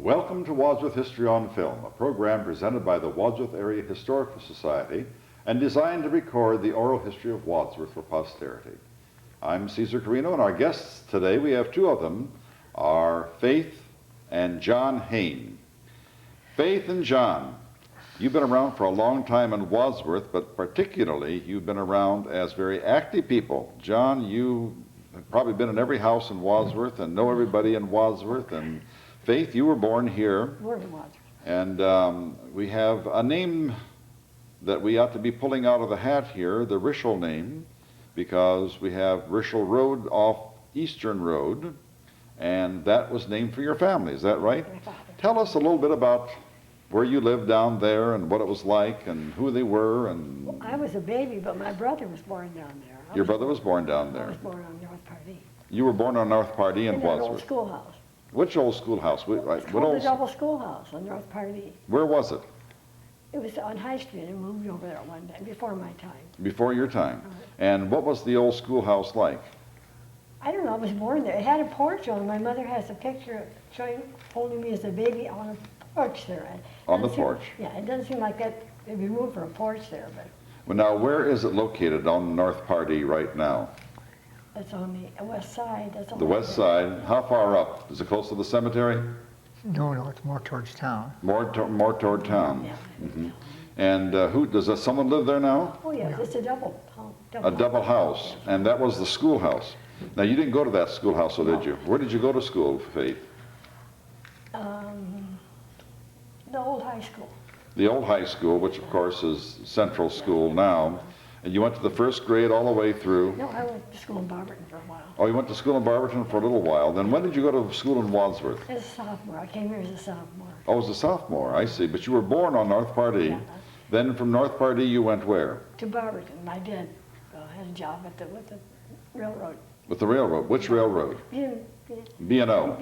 Welcome to Wadsworth History on Film, a program presented by the Wadsworth Area Historical Society and designed to record the oral history of Wadsworth for posterity. I'm Cesar Carino, and our guests today, we have two of them, are Faith and John Hayne. Faith and John, you've been around for a long time in Wadsworth, but particularly you've been around as very active people. John, you have probably been in every house in Wadsworth and know everybody in Wadsworth, and Faith, you were born here. Born in Wadsworth. And we have a name that we ought to be pulling out of the hat here, the Rishel name, because we have Rishel Road off Eastern Road, and that was named for your family, is that right? My father. Tell us a little bit about where you lived down there and what it was like and who they were. And Well, I was a baby, but my brother was born down there. Your brother was born down I there. was born on North Pardee. You were born on North Pardee in In that old Wadsworth. schoolhouse. Which old schoolhouse? It's called the double schoolhouse on North Pardee. Where was it? It was on High Street and moved over there one day, before my time. Before your time. Uh-huh. And what was the old schoolhouse like? I don't know, I was born there. It had a porch on it. My mother has a picture showing, holding me as a baby on a porch there. On the Doesn't seem- porch? Yeah, it doesn't seem like that, it'd be moved for a porch there, but Well, now, where is it located on North Pardee right now? it's on the west side. That's all The I west know. side. How far up? Is it close to the cemetery? No, it's more towards town. More toward town. Yeah. Mhm. And someone live there now? Oh, yeah, it's a double home. A double house. And that was the schoolhouse. Now, you didn't go to that schoolhouse, so did you? Where did you go to school, Faith? The old high school. The old high school, which of course is Central School now. And you went to the first grade all the way through. No, I went to school in Barberton for a while. Oh, you went to school in Barberton for a little while. Then when did you go to school in Wadsworth? As a sophomore, I came here as a sophomore. Oh, as a sophomore, I see. But you were born on North Pardee. Yeah. Then from North Pardee you went where? To Barberton. My dad had a job with the railroad. With the railroad. Which railroad? Being B&O.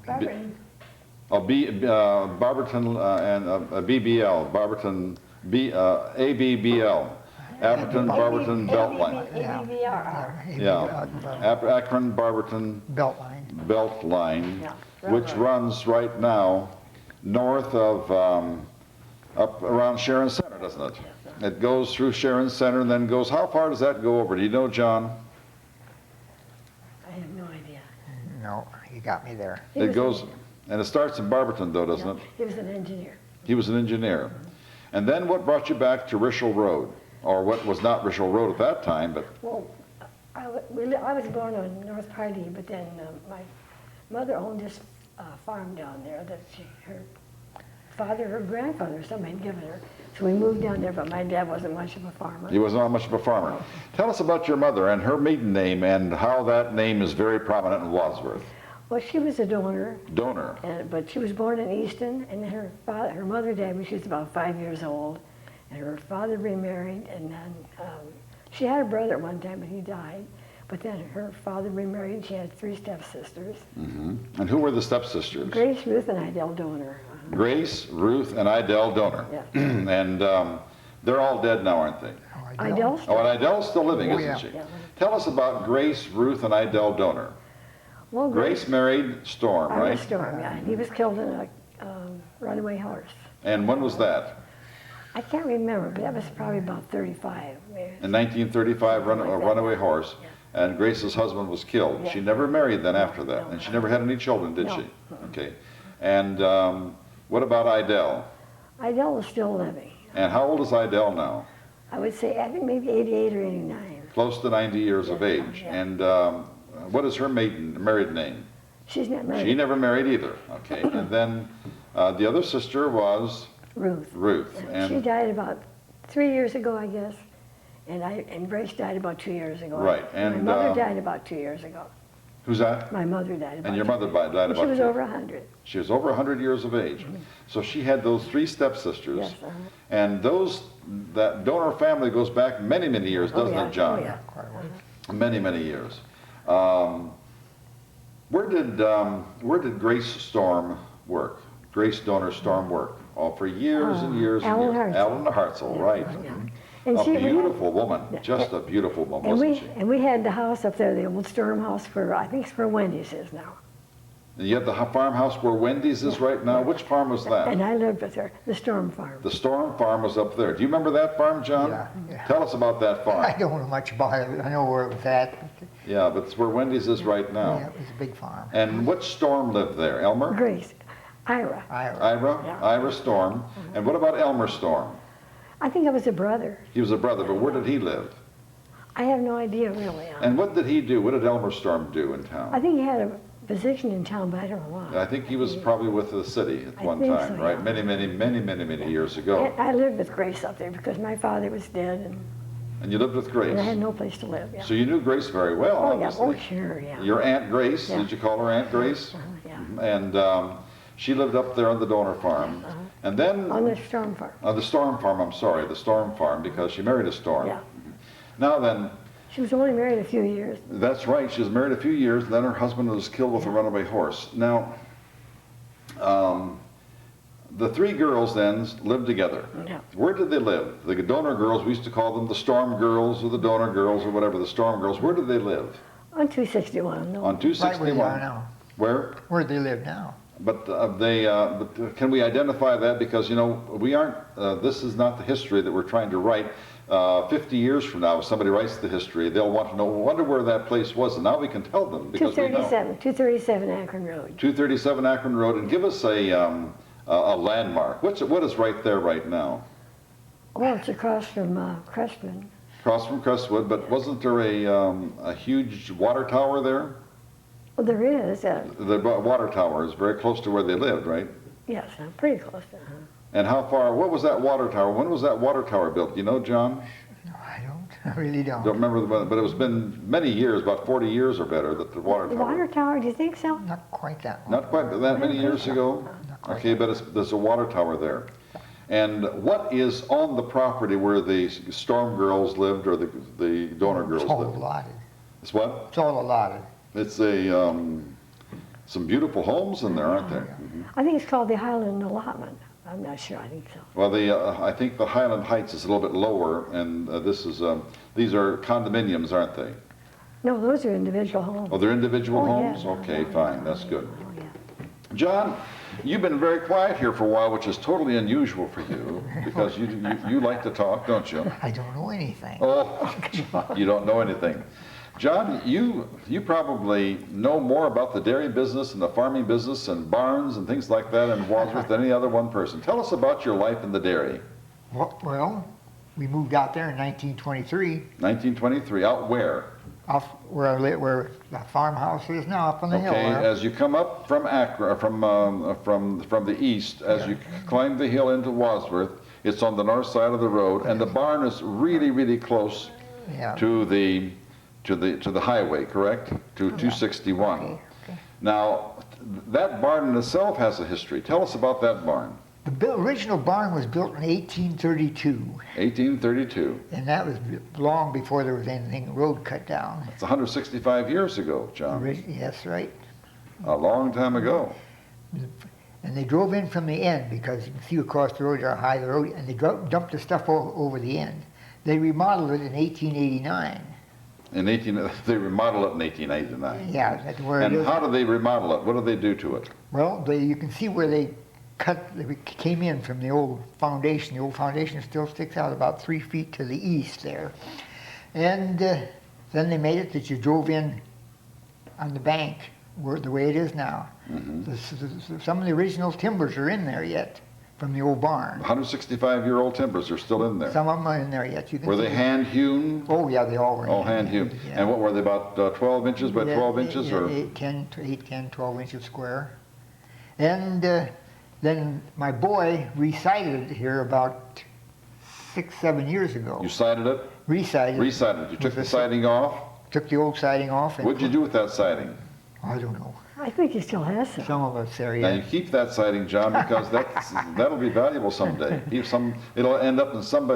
Barberton. Oh, Barberton and BBL. Barberton, ABBL. Akron Barberton Beltline. ABBR. Yeah. Akron Barberton Beltline. Beltline, Yeah, which railroad. runs right now north of up around Sharon Center, doesn't it? It goes through Sharon Center and then goes, how far does that go over? Do you know, John? I have no idea. No, you got me there. He It was goes, an- and it starts in Barberton though, doesn't yeah, it? He was an engineer. He was an engineer. And then what brought you back to Rishel Road? Or what was not Rishel Road at that time, but Well, I was born on North Pardee, but then my mother owned this farm down there that her father, her grandfather, somebody had given her. So we moved down there, but my dad wasn't much of a farmer. he was not much of a farmer. Tell us about your mother and her maiden name and how that name is very prominent in Wadsworth. Well, she was a donor, Donor. but she was born in Easton, and then her mother died when she was about 5 years old, and her father remarried, and then she had a brother at one time, but he died. But then her father remarried, and she had 3 stepsisters. Hmm. And who were the stepsisters? Grace, Ruth, and Idell Donor. Grace, Ruth, and Idell Donor. Yeah. And they're all dead now, aren't they? Oh, Idell. Oh, and Idell's still living, Oh, isn't yeah. she? Yeah. Tell us about Grace, Ruth, and Idell Donor. Well, Grace married Storm, Ira right? Storm, yeah. He was killed in a runaway horse. And when was that? I can't remember, but that was probably about 35. Maybe. In 1935, a Like that. runaway horse. Yeah. And Grace's husband was killed. Yeah. She never married then after that. No. And she never had any children, did No. she? Okay. And what about Idell? Idell is still living. And how old is Idell now? I would say, I think maybe 88 or 89. Close to 90 years of Yeah. age. Yeah. And what is her married name? She's not married. She never married either. Okay. And then the other sister was Ruth. Ruth. She And died about 3 years ago, I guess. And Grace died about 2 years ago. Right, My and, mother died about 2 years ago. who's that? My mother died about And your 2 mother years. died And about She was two. over 100. She was over 100 years of age. So she had those 3 stepsisters. Yes. And that donor family goes back many, many years, doesn't yeah. it, John? Oh, yeah. Quite a ways. Many, many years. Where did Grace Storm work? Grace Donor Storm work? Oh, for years and years and Alan years. Hartzell. Alan Hartzell, right. Yeah. And A she- beautiful woman, Yeah. just a beautiful woman, And wasn't she? we had the house up there, the old Storm House for, I think it's for Wendy's is now. And you have the farmhouse where Wendy's is right now. Which farm was that? And I lived with her, the Storm Farm. The Storm Farm was up there. Do you remember that farm, John? Yeah. Tell us about that farm. I don't know much about it. I know where it was at. Yeah, but it's where Wendy's is right Yeah, now. it was a big farm. And which Storm lived there? Elmer? Grace, Ira. Ira? Yeah. Ira Storm. And what about Elmer Storm? I think I was a brother. He was a brother, but where did he live? I have no idea really. And what did he do? What did Elmer Storm do in I town? think he had a position in town, but I don't know what. I think he was probably with the city at I one think time, so, right? yeah. Many years ago. And I lived with Grace up there because my father was dead And you lived with Grace. and I had no place to live. Yeah. So you knew Grace very well, Oh, yeah. obviously. Oh, sure, yeah. Your Aunt Grace, Yeah. did you call her Aunt Grace? Yeah. And she lived up there on the donor farm. And then, On the Storm Farm. the Storm Farm, I'm sorry, the Storm Farm, because she married a Storm. Yeah. Now then, She was only married a few years. that's right, she was married a few years, then her husband was killed with a runaway horse. Now, the three girls then lived together. Yeah. Where did they live? The donor girls, we used to call them the Storm Girls or the Donor Girls or whatever, the Storm Girls. Where did they live? On 261. No. On Right where 261. they are now. Where? Where they live now. But can we identify that? Because, you know, we aren't, this is not the history that we're trying to write. 50 years from now, if somebody writes the history, they'll want to know, wonder where that place was, and now we can tell them because we know. 237 Akron Road. 237 Akron Road, and give us a landmark. What is right there right now? Well, it's across from Crestman. Across from Crestwood, but wasn't there a huge water tower there? Well, there is. The water tower is very close to where they lived, right? Yes, pretty close. And how far, what was that water tower? When was that water tower built? Do you know, John? No, I don't. I really don't. Don't remember, but it was been many years, about 40 years or better, that the water The tower. water tower, do you think so? Not quite that long. Not quite that many years ago? Not quite Okay, but there's a water tower there. And what is on the property where the Storm Girls lived or the Donor Girls It's all lived? allotted. It's what? It's all allotted. It's some beautiful homes in there, aren't there? Mhm. I think it's called the Highland Allotment. I'm not sure. I think so. Well, I think the Highland Heights is a little bit lower, and these are condominiums, aren't they? No, those are individual homes. Oh, they're individual Oh, yeah. homes? Okay, fine, that's good. Oh, yeah. John, you've been very quiet here for a while, which is totally unusual for you, because you like to talk, don't you? I don't know anything. Oh, you don't know anything. John, you probably know more about the dairy business and the farming business and barns and things like that in Wadsworth than any other one person. Tell us about your life in the dairy. Well, we moved out there in 1923, 1923, out where? off where I live, where the farmhouse is now, up on the hill Okay, there. as you come up from Akron, from the east, as you climb the hill into Wadsworth, it's on the north side of the road, and the barn is really close Yeah. to the highway, correct? To 261. Okay. Now, that barn in itself has a history. Tell us about that barn. The original barn was built in 1832, 1832. and that was long before there was anything road cut down. It's 165 years ago, John. Yes, right. A long time ago. And they drove in from the end because you can see across the road how high the road, and they dumped the stuff over the end. They remodeled it in 1889. They remodeled it in 1889. Yeah, that's where it And is. how do they remodel it? What do they do to it? Well, you can see where they came in from the old foundation. The old foundation still sticks out about 3 feet to the east there. And then they made it that you drove in on the bank, the way it is now. Mm-hmm. Some of the original timbers are in there yet from the old barn. 165-year-old timbers are still in there. Some of them are in there yet. You can Were see they hand hewn? Oh, yeah, they all were. All hand hewn. Yeah. And what were they, about 12 inches by 12 inches? Yeah, Or 8, 10, 12 inches square. And then my boy recited it here about 6, 7 years ago. you sided it? Recited. Resided it. You took With the the- siding off? Took the old siding off. And What'd you do with that siding? I don't know. I think he still has some. Some of us there, Now you yeah. keep that siding, John, because that'll be valuable someday. It'll end up in some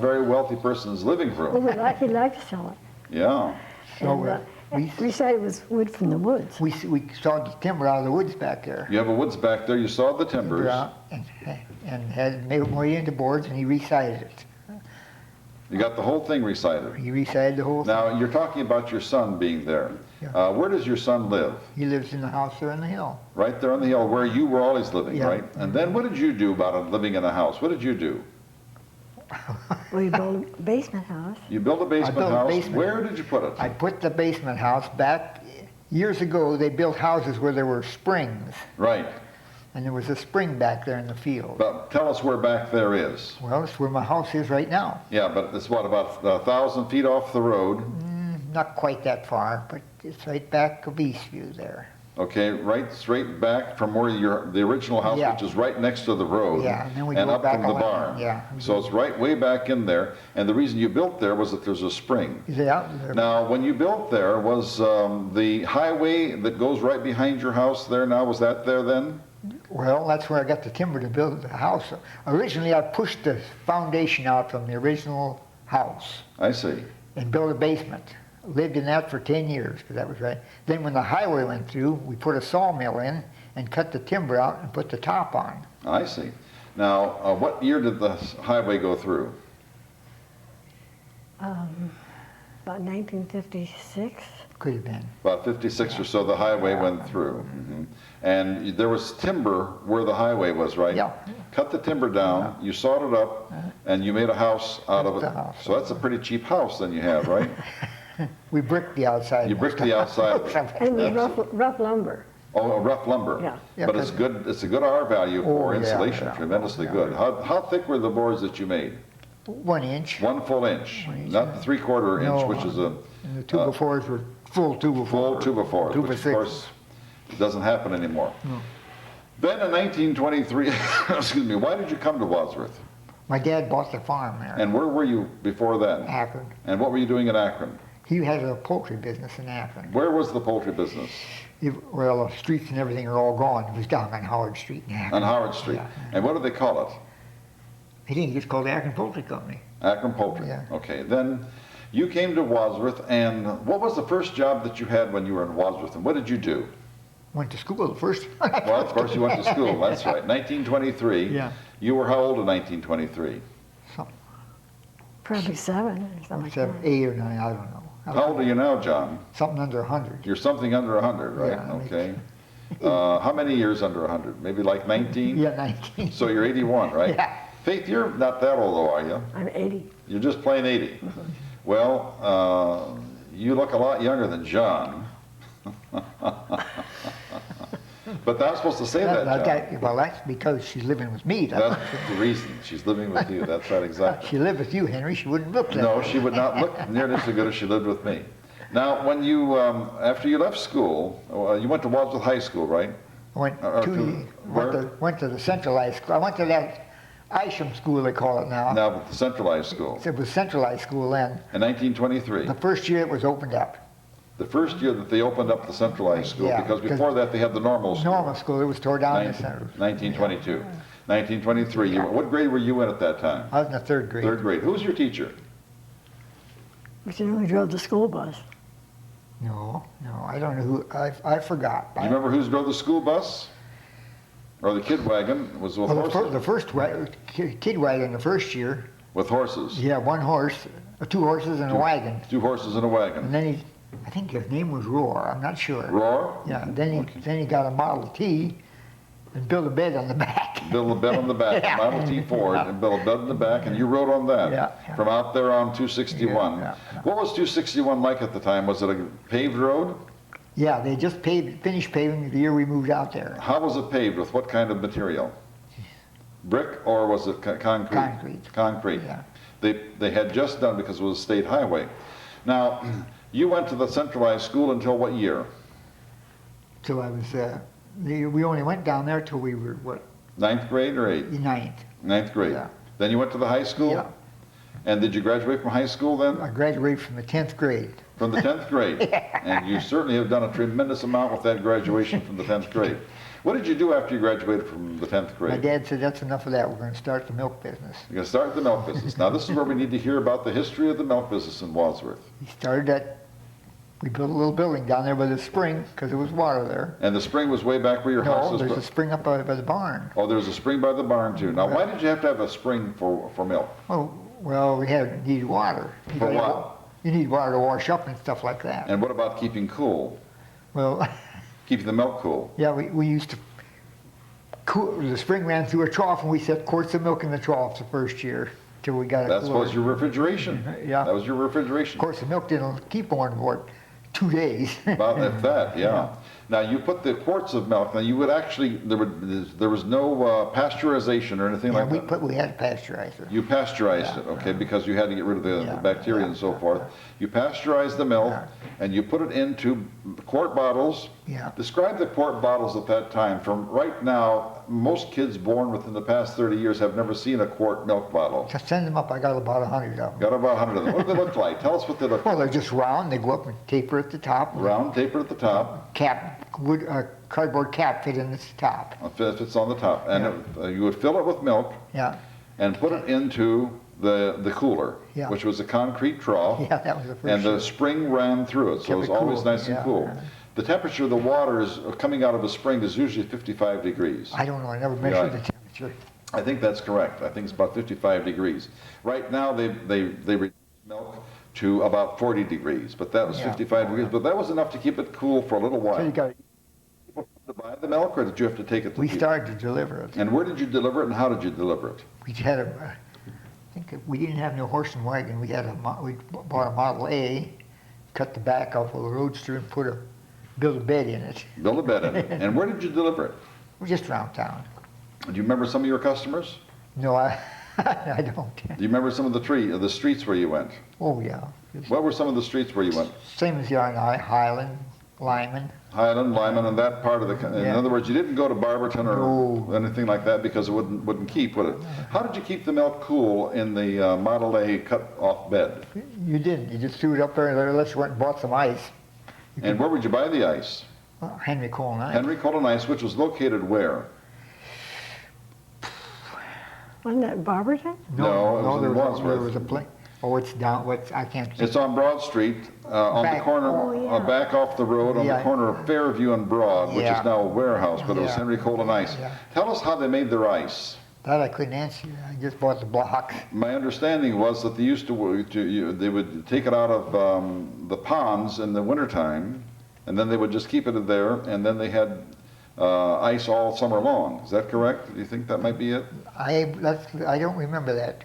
very wealthy person's living Well, room. he'd like to sell it. Yeah. So And, we said it was wood from the woods. we sawed the timber out of the woods back there. You have a woods back there. You sawed the timbers. And had made it into boards, and he recited it. You got the whole thing recited. He recited the whole thing. Now, you're talking about your son being there. Yeah. Where does your son live? He lives in the house there on the hill. Right there on the hill where you were always living, Yeah. right? And then what did you do about living in a house? What did you do? We built a basement house. You built a basement built a house. basement. Where did you put it? I put the basement house back, years ago, they built houses where there were springs, Right. and there was a spring back there in the field. But tell us where back there is. Well, it's where my house is right now. Yeah, but it's what, about 1,000 feet off the road? Not quite that far, but it's right back of Eastview there. Okay, right straight back from where the original house, Yeah. which is right next to the road. Yeah, and then we and go up back from the a line, barn. yeah. So it's right way back in there. And the reason you built there was that there's a spring. Is it out there? Now, when you built there, was the highway that goes right behind your house there now, was that there then? Well, that's where I got the timber to build the house. Originally, I pushed the foundation out from the original house I see. and built a basement. Lived in that for 10 years, because that was right. Then when the highway went through, we put a sawmill in and cut the timber out and put the top on. I see. Now, what year did the highway go through? About 1956. Could have been. About 56 or so, the highway went through. Mhm. And there was timber where the highway was, right? Yeah. Cut the timber down, you sawed it up, and you made a house out of Built it. the house. So that's a pretty cheap house then you have, right? We bricked the outside. You bricked the outside of it. And it was rough lumber. Oh, a rough lumber. Yeah. Yeah, But it's 'cause- good, it's a good R value for Oh, yeah, insulation, yeah. tremendously Yeah. good. How thick were the boards that you made? 1 inch. 1 full inch, 1 inch, not the 3/4 inch, No, which is a And the 2x4s were full 2x4. full 2x4, which of 2x6. course doesn't happen anymore. Then in 1923, excuse me, why did you come to Wadsworth? My dad bought the farm there. And where were you before then? Akron. And what were you doing in Akron? He had a poultry business in Akron. Where was the poultry business? Well, the streets and everything are all gone. It was down on Howard Street in Akron. On Howard Street. Yeah. And what do they call it? I think it's called Akron Poultry Company. Akron Poultry. Yeah. Okay, then you came to Wadsworth, and what was the first job that you had when you were in Wadsworth, and what did you do? Went to school the first. Well, of course, you went to school, that's right. 1923. Yeah. You were how old in 1923? Probably 7 or something like Seven, that. 8 or 9, I don't know. How old are you now, John? Something under 100. You're something under 100, right? Yeah, Okay. How many years under 100? Maybe like 19? Yeah, 19. So you're 81, right? Yeah. Faith, you're not that old, though, are you? I'm 80. You're just plain 80. Well, you look a lot younger than John. But I'm supposed to say that, John. Well, that's because she's living with me. That's the reason. She's living with you. That's right, exactly. If she lived with you, Henry, she wouldn't look that No, way. she would not look nearly so good as she lived with me. Now, when you, after you left school, you went to Wadsworth High School, right? I went where? went to the centralized school. I went to that Isham school, they call it now. Now, the centralized school. It was centralized school then. In 1923. The first year it was opened up. The first year that they opened up the centralized school, Yeah, because because before that they had the normal school. Normal school, it was tore down in the center. 1922. 1923. What grade were you in at that time? I was in the 3rd grade. 3rd grade. Who was your teacher? But you only drove the school bus. No, I don't know who, I forgot. Do you remember who drove the school bus? Or the kid wagon? Was with Well, horses? the first kid wagon the first year, With horses. yeah, 1 horse, 2 horses and a wagon. 2 horses and a wagon. And then I think his name was Roar, I'm not sure. Roar? Yeah, then he got a Model T and built a bed on the back. Build a bed on the back, Yeah. Model T Ford, and build a bed in the back, and you rode on that. Yeah. From out there on 261. Yeah. What was 261 like at the time? Was it a paved road? Yeah, they just finished paving the year we moved out there. How was it paved? With what kind of material? Brick or was it concrete? Concrete. Concrete. Yeah. They had just done because it was a state highway. Now, you went to the centralized school until what year? So I was, we only went down there till we were, what, 9th grade or 8th? 9th. 9th grade. Yeah. Then you went to the high school? Yeah. And did you graduate from high school then? I graduated from the 10th grade. From the 10th grade? And you certainly have done a tremendous amount with that graduation from the 10th grade. What did you do after you graduated from the 10th grade? My dad said, that's enough of that, we're going to start the milk business. You're going to start the milk business. Now, this is where we need to hear about the history of the milk business in Wadsworth. He started that, we built a little building down there by the spring, because there was water there. And the spring was way back where your house No, is. there's a spring up by the barn. Oh, there's a spring by the barn too. Now, why did you have to have a spring for milk? Oh, Well, we needed water. For what? You need water to wash up and stuff like that. And what about keeping cool? Well, Keeping the milk cool? yeah, we used to cool, the spring ran through a trough and we set quarts of milk in the trough the first year till we got it That cooler. was your refrigeration. Yeah. That was your refrigeration. Of course, the milk didn't keep on board 2 days. About if that, yeah. Now you put the quarts of milk. Now you would actually there was no pasteurization or anything Yeah, like that. we had to pasteurize it. You pasteurized it, okay, because you had to get rid of the Yeah, bacteria and so forth. You pasteurized the milk and you put it into quart bottles. Yeah. Describe the quart bottles at that time. From right now, most kids born within the past 30 years have never seen a quart milk bottle. To send them up, I got about 100 of them. Got about 100 of them. What do they look like? Tell us what they look Well, like. they're just round. They go up and taper at the top. Round, tapered at the top. Cap, wood, cardboard cap fit in the top. It's on the top. And you would fill it with milk Yeah, and put it into the cooler, Yeah. which was a concrete trough. yeah, that was the first. And the year. spring ran through it, so Kept it was it always cool, nice and yeah. cool. The temperature of the water is coming out of a spring is usually 55 degrees. I don't know. I never measured the temperature. I think that's correct. I think it's about 55 degrees. Right now, they reduce milk to about 40 degrees, but that was Yeah. 55 degrees. But that was enough to keep it cool for a little So you while. got. People come to buy the milk, or did you have to take it to We people? started to deliver it. And where did you deliver it, and how did you deliver it? We had I think we didn't have no horse and wagon. We bought a Model A, cut the back off of a Roadster and built a bed in it. Build a bed in it. And where did you deliver it? We're just around town. Do you remember some of your customers? No, I don't. Do you remember some of the streets where you went? Oh yeah. What were some of the streets where you went? Same as here in Highland, Lyman. Highland, Lyman, and that part of the. In Yeah. other words, you didn't go to Barberton or No. anything like that because it wouldn't keep, would it? How did you keep the milk cool in the Model A cut-off bed? You didn't. You just threw it up there unless you went and bought some ice. And where would you buy the ice? Well, Henry Cole and I. Henry Colon Ice, which was located where? Wasn't that Barberton? No, it was in there Wadsworth. was a place. Oh, it's down. I can't. It's on Broad Street, on the Back- corner, oh, yeah. back off the road, on the Yeah. corner of Fairview and Broad, which Yeah. is now a warehouse, but it was Yeah. Henry Colon Ice. Yeah. Tell us how they made their ice. That I couldn't answer. I just bought the blocks. My understanding was that they used they would take it out of the ponds in the wintertime, and then they would just keep it there, and then they had ice all summer long. Is that correct? Do you think that might be it? I don't remember that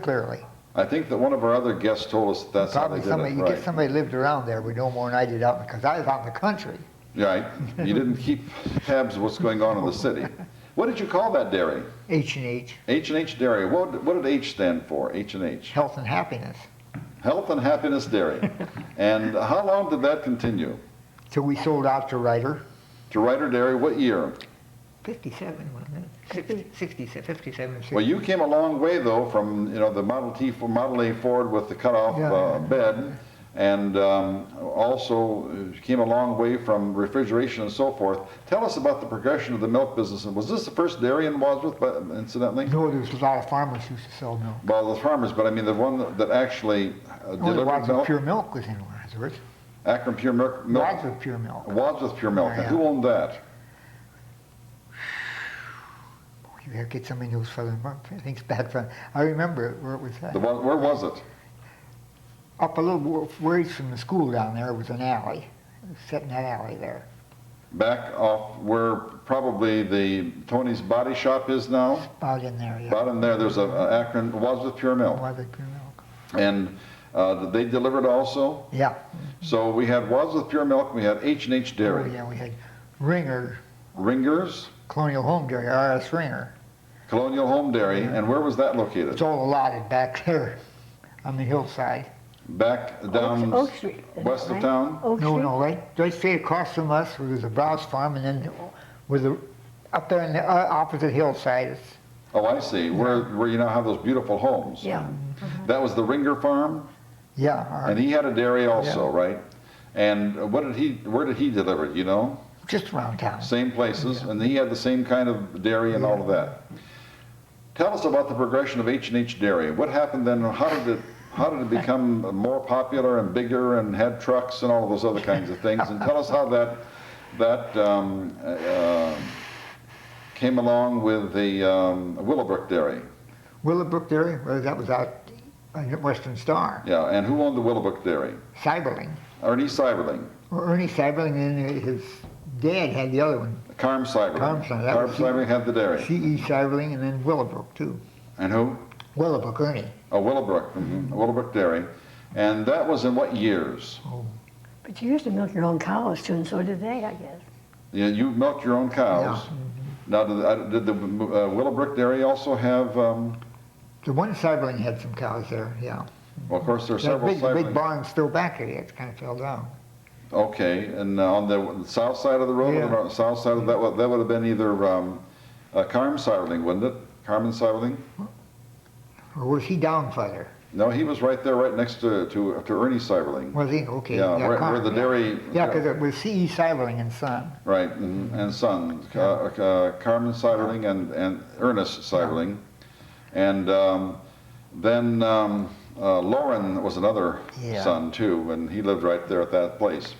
clearly. I think that one of our other guests told us that that's how they Probably did it. you get somebody lived around there, but no more than I did out because I was out in the country. Right. You didn't keep tabs of what's going on in the city. What did you call that dairy? H&H, H&H Dairy. What did H stand for? H&H. health and happiness. Health and Happiness Dairy. And how long did that continue? So we sold out to Ryder. To Ryder Dairy, what year? 57, wasn't it? 57, 57, 60. Well, you came a long way though from the Model A Ford with the cutoff Yeah. bed, and also came a long way from refrigeration and so forth. Tell us about the progression of the milk business. And was this the first dairy in Wadsworth, incidentally? No, there was a lot of farmers who used to sell milk. Well, the farmers, but I mean the one that actually Only delivered Wadsworth milk. Pure Milk was in Wadsworth. Akron Pure Milk. Wadsworth Pure Milk. Wadsworth Pure Milk. Yeah. And who owned that? You gotta get somebody who knows Southern things back from. I remember it, where it was at. Where was it? Up a little ways from the school down there was an alley. It was set in that alley there. Back off where probably the Tony's Body Shop is now. About in there, yeah. About in there, there's a Akron Wadsworth Pure Milk. Wadsworth Pure Milk. And did they deliver it also? Yeah. So we had Wadsworth Pure Milk, we had H&H Dairy. Oh, yeah, we had Ringer, Ringers, Colonial Home Dairy, RS Ringer. Colonial Home Dairy, and where was that located? It's all allotted back there on the hillside. Back down Oak Street. isn't it, west of right? town? Oak No, Street? no, right straight across from us where there's a browse farm, and then up there on the opposite hillside, it's, Oh, I see, where you now have those beautiful homes. Yeah. That was the Ringer farm, yeah, and he had a dairy also, Yeah. right? And where did he deliver it, you know? just around town. Same places, and he had the same kind of dairy and all of that. Tell us about the progression of H&H Dairy. What happened then? How did it become more popular and bigger and had trucks and all of those other kinds of things? And tell us how that came along with the Willowbrook Dairy. Willowbrook Dairy, well, that was out Western Star. Yeah, and who owned the Willowbrook Dairy? Cyberling. Ernie Seiberling. Well, Ernie Cyberling, and then his dad had the other one. Carm Seiberling. Carm Seiberling had the dairy. C.E. Cyberling, and then Willowbrook, too. And who? Willowbrook, Ernie. Oh, Willowbrook. Willowbrook Dairy. And that was in what years? Oh, But you used to milk your own cows too, and so did they, I guess. Yeah, you milked your own cows. yeah. Now, did the Willowbrook Dairy also have, The one Cyberling had some cows there, yeah. well, of course, there are That several big Seiberling. barn's still back there, it's kind of fell down. Okay, and on the south side of the road, Yeah. or the south side of that would have been either Carm Seiberling, wouldn't it? Carmen Seiberling? Or was he down further? No, he was right there, right next to Ernie Seiberling. Was he? Okay. Yeah, where Carm, the dairy. Yeah, because it was C.E. Cyberling and Son. Right, and son, Carmen Seiberling and Ernest Seiberling. And then Lauren was another Yeah. son too, and he lived right there at that place.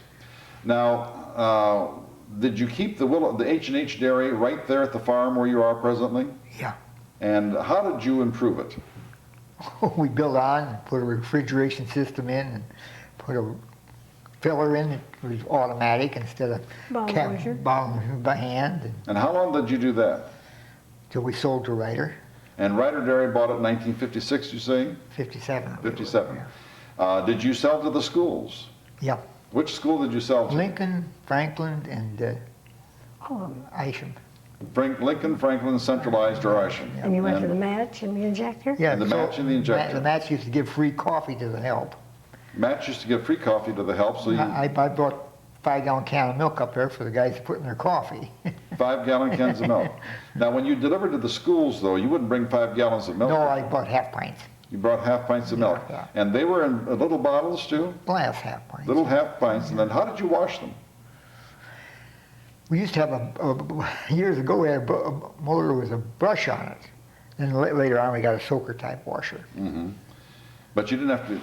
Now, did you keep the H&H Dairy right there at the farm where you are presently? Yeah. And how did you improve it? We built on, put a refrigeration system in, and put a filler in. It was automatic instead of Bottle washer. bottle by hand, And how long did you do that? until we sold to Ryder, And Ryder Dairy bought it in 1956, you say? 57. I believe it was, 57. Did you sell to the schools? Yeah. Which school did you sell to? Lincoln, Franklin, and Oh, Isham. Lincoln, Franklin, Centralized, or Isham. and you went to the match and the injector? Yeah, And the match and the injector. The match used to give free coffee to the help. Match used to give free coffee to the help, so you, I bought 5-gallon can of milk up there for the guys to put in their coffee. 5-gallon cans of milk. Now, when you delivered to the schools, though, you wouldn't bring 5 gallons of milk. No, I bought half pints, You brought half pints of milk. Yeah. And they were in little bottles, too? glass half pints. Little half pints. And then how did you wash them? We used to have years ago, we had a motor with a brush on it. Then later on, we got a soaker type washer. But you didn't have to,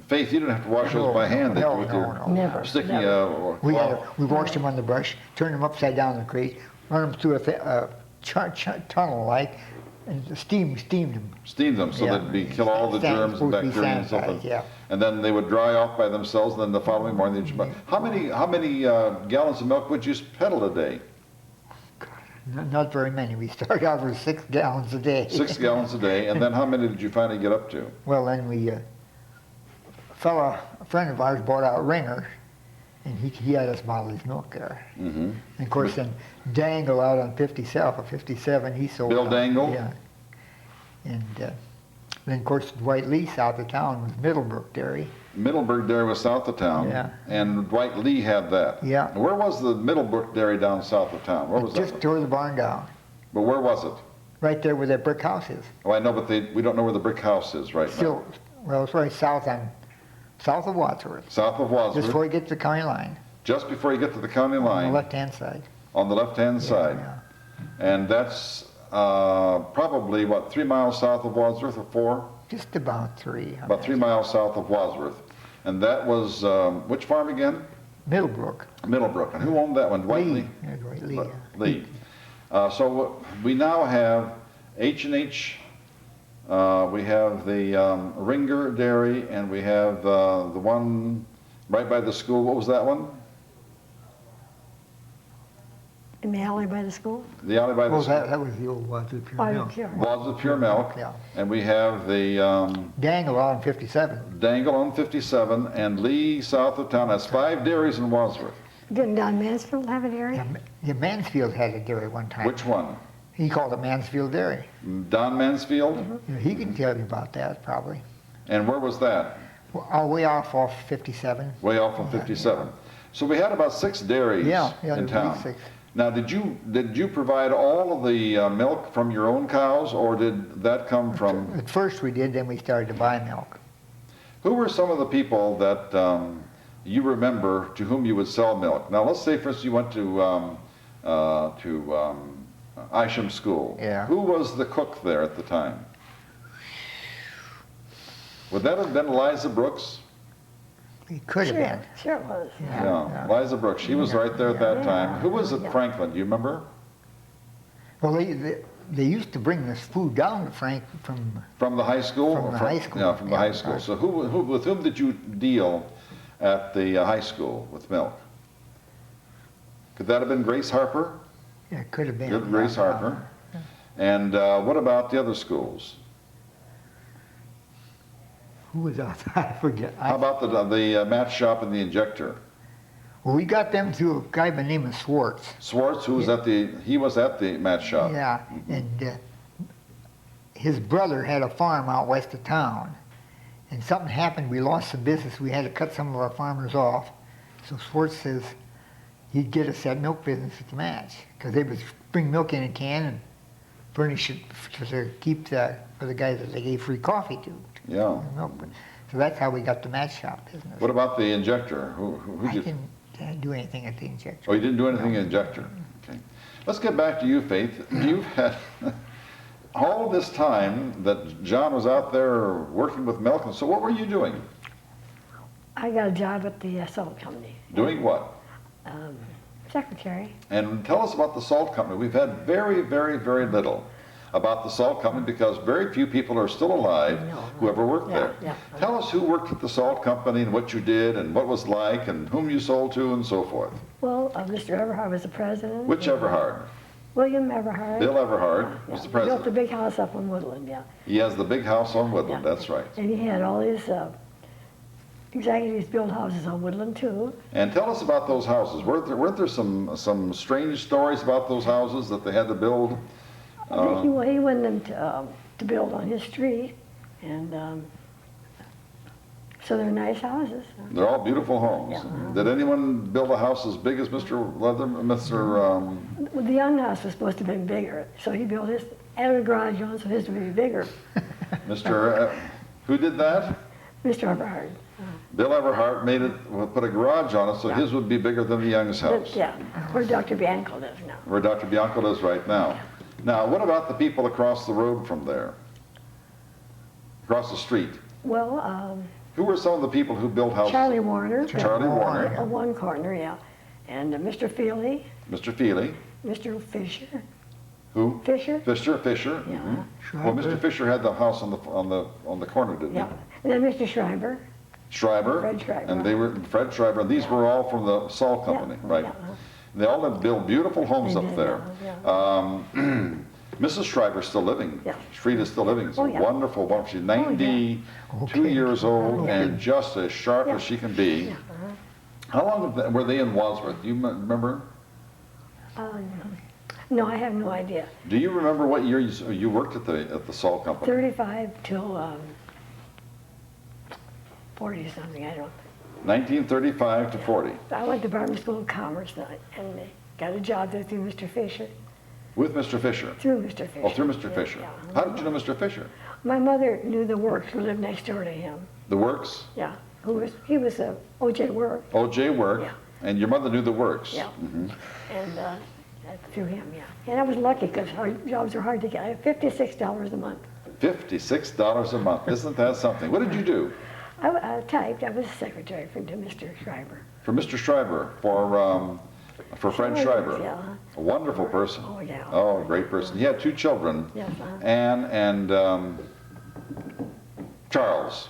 Faith, you didn't have to wash those by hand, did you, with your Never. sticky, never. We washed them on the brush, turned them upside down in the crate, run them through a tunnel like, and steamed them. steamed them so Yeah. they'd kill all the germs and Supposed to be bacteria and stuff. sanitized, yeah. And then they would dry off by themselves, and then the following morning, how many gallons of milk would you peddle a day? Not very many. We started out with 6 gallons a day. 6 gallons a day, and then how many did you finally get up to? Well, then a friend of ours bought out Ringer, and he had us bottle his milk there. And of course, then Dangle out on 57, he sold. Bill out. Dangle? Yeah. And then, of course, Dwight Lee south of town was Middlebrook Dairy. Middlebrook Dairy was south of town, Yeah. and Dwight Lee had that. Yeah. Where was the Middlebrook Dairy down south of town? Where was Just that? tore the barn down, But where was it? right there where that brick house is. Oh, I know, but we don't know where the brick house is right now. Still, well, it's right south of Wadsworth. South of Just Wadsworth, before you get to the county line, just before you get to the county on the line, left-hand side. on the left-hand side. Yeah. And that's probably, 3 miles south of Wadsworth, or 4? Just about 3. About 3 miles south of Wadsworth. And that was, which farm again? Middlebrook. Middlebrook. And who owned that one? Dwight Lee? Yeah, Dwight Lee. Lee. So we now have H&H, we have the Ringer Dairy, and we have the one right by the school. What was that one? In the alley by the school? The alley by the Well, school. that was the old Wadsworth Pure Oh, Milk. pure. Wadsworth Pure Milk. Yeah. And we have the Dangle out on 57. Dangle on 57 and Lee south of town. That's 5 dairies in Wadsworth. Didn't Don Mansfield have an area? Yeah, Mansfield had a dairy one time. Which one? He called it Mansfield Dairy. Don Mansfield? Yeah, he can tell you about that probably. And where was that? Well, way off 57. Way off from 57. So we had about 6 dairies Yeah, in there'd be town. 6. Now, did you provide all of the milk from your own cows, or did that come from? At first we did, then we started to buy milk. Who were some of the people that you remember to whom you would sell milk? Now, let's say, for instance, you went to Isham School. Yeah. Who was the cook there at the time? Would that have been Eliza Brooks? It could have been. Sure it was. Yeah, Eliza Brooks. She was right there at that time. Who was at Franklin? Do you remember? Well, they used to bring this food down to Frank From the high school? From or the high school. Yeah, from the Yeah, high school. So with whom did you deal at the high school with milk? Could that have been Grace Harper? yeah, it could have been. Good Grace Harper. And what about the other schools? Who was out there? I forget. How about the match shop and the injector? Well, we got them through a guy by the name of Swartz. Swartz, who was he was at the match shop. Yeah, and his brother had a farm out west of town. And something happened, we lost some business, we had to cut some of our farmers off. So Swartz says he'd get us that milk business at the match, because they would bring milk in a can and furnish it to keep for the guys that they gave free coffee to. Yeah. Milk. So that's how we got the match shop business. What about the injector? Who'd I you... didn't do anything at the injector. Oh, you didn't do anything in the injector? Okay. Let's get back to you, Faith. You've had all this time that John was out there working with milk, and so what were you doing? I got a job at the salt company. Doing what? Secretary. And tell us about the salt company. We've had very, very, very little about the salt company because very few people are still alive who ever worked there. Yeah. Tell us who worked at the salt company and what you did and what it was like and whom you sold to and so forth. Well, Mr. Everhard was the president. Which Everhard? William Everhard. Bill Everhard was the He president. built the big house up in Woodland, yeah. He has the big house on Woodland, that's right. And he had all his executives build houses on Woodland too. And tell us about those houses. Weren't there some strange stories about those houses that they had to build? He wanted them to build on his street, and so they're nice houses. They're all beautiful homes. Yeah. Did anyone build a house as big as Mr. Well, the young house was supposed to have been bigger, so he built his, added a garage on, so his would be bigger. Who did that? Mr. Everhard. Bill Everhart put a garage on it, so his would be bigger than the Young's house. Yeah, where Dr. Bianco lives now. Where Dr. Bianco lives right now. Now, what about the people across the road from there? Across the street? Well, Who were some of the people who built houses? Charlie Warner. Charlie Warner. On one corner, yeah. And Mr. Feely. Mr. Feely. Mr. Fisher. Who? Fisher. Fisher. Yeah. Mhm. Well, Mr. Fisher had the house on the corner, didn't he? Yeah. And then Mr. Schreiber. Schreiber. Fred Schreiber. And they were Fred Schreiber. And these were all from the salt company, right? Yeah. They all have built beautiful homes They up did, there. yeah. Mrs. Schreiber's still living. Yeah. Frida's still living. It's Oh, a yeah. wonderful woman. She's 92 Okay. years old Yeah. and just as sharp as she can be. Yeah. How long were they in Wadsworth? Do you remember? No, I have no idea. Do you remember what year you worked at the salt company? 35 till 40 something, I don't. 1935 to 40. I went to Barber School of Commerce and got a job there through Mr. Fisher. With Mr. Fisher? Through Mr. Fisher. Oh, through Mr. Yeah, Fisher. yeah. How did you know Mr. Fisher? My mother knew the Works, who lived next door to him. The Works? Yeah, he was O.J. Work. O.J. Work. Yeah. And your mother knew the Works? Yeah. Mhm. And through him, yeah. And I was lucky because jobs are hard to get. I had $56 a month. $56 a month. Isn't that something? What did you do? I typed. I was a secretary to Mr. Schreiber. For Mr. Schreiber, for Fred Schreiber. Yeah. A wonderful person. Oh, yeah. Oh, a great person. He had two children, Yes, Anne and Charles.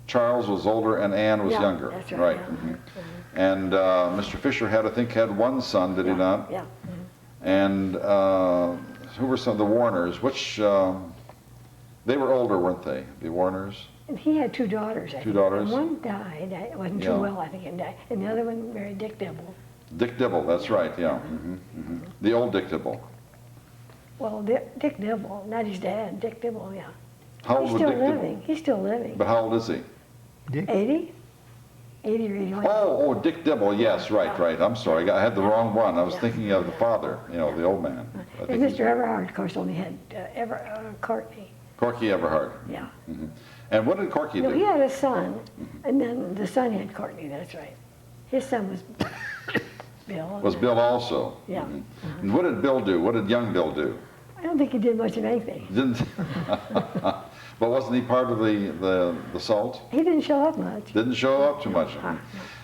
Charles was older and Anne was Yeah, younger. that's right, yeah. Mhm. And Mr. Fisher had one son, did he not? Yeah. And who were some of the Warners? They were older, weren't they? The Warners? And he had two daughters. I Two think. daughters? And one died. It wasn't Yeah. too well, I think, and died. And the other one married Dick Dibble. Dick Dibble, that's right, yeah. Mhm. The old Dick Dibble. Well, Dick Dibble, not his dad, Dick Dibble, yeah. How old He's was still Dick living. Dibble? He's still living. But how old is he? 80? 80 or 81. Oh, Dick Dibble, yes, right. I'm sorry, I had the wrong one. I was Yeah. thinking of the father, the old man. I And think Mr. Everhard, of course, only had Courtney. Corky Everhard. Yeah. And what did Corky No, he do? had a son, and then the son had Courtney, that's right. His son was Bill. Was Bill also? Yeah. Mhm. And what did Bill do? What did young Bill do? I don't think he did much of anything. Didn't. But wasn't he part of the salt? He didn't show up much. Didn't show up too much.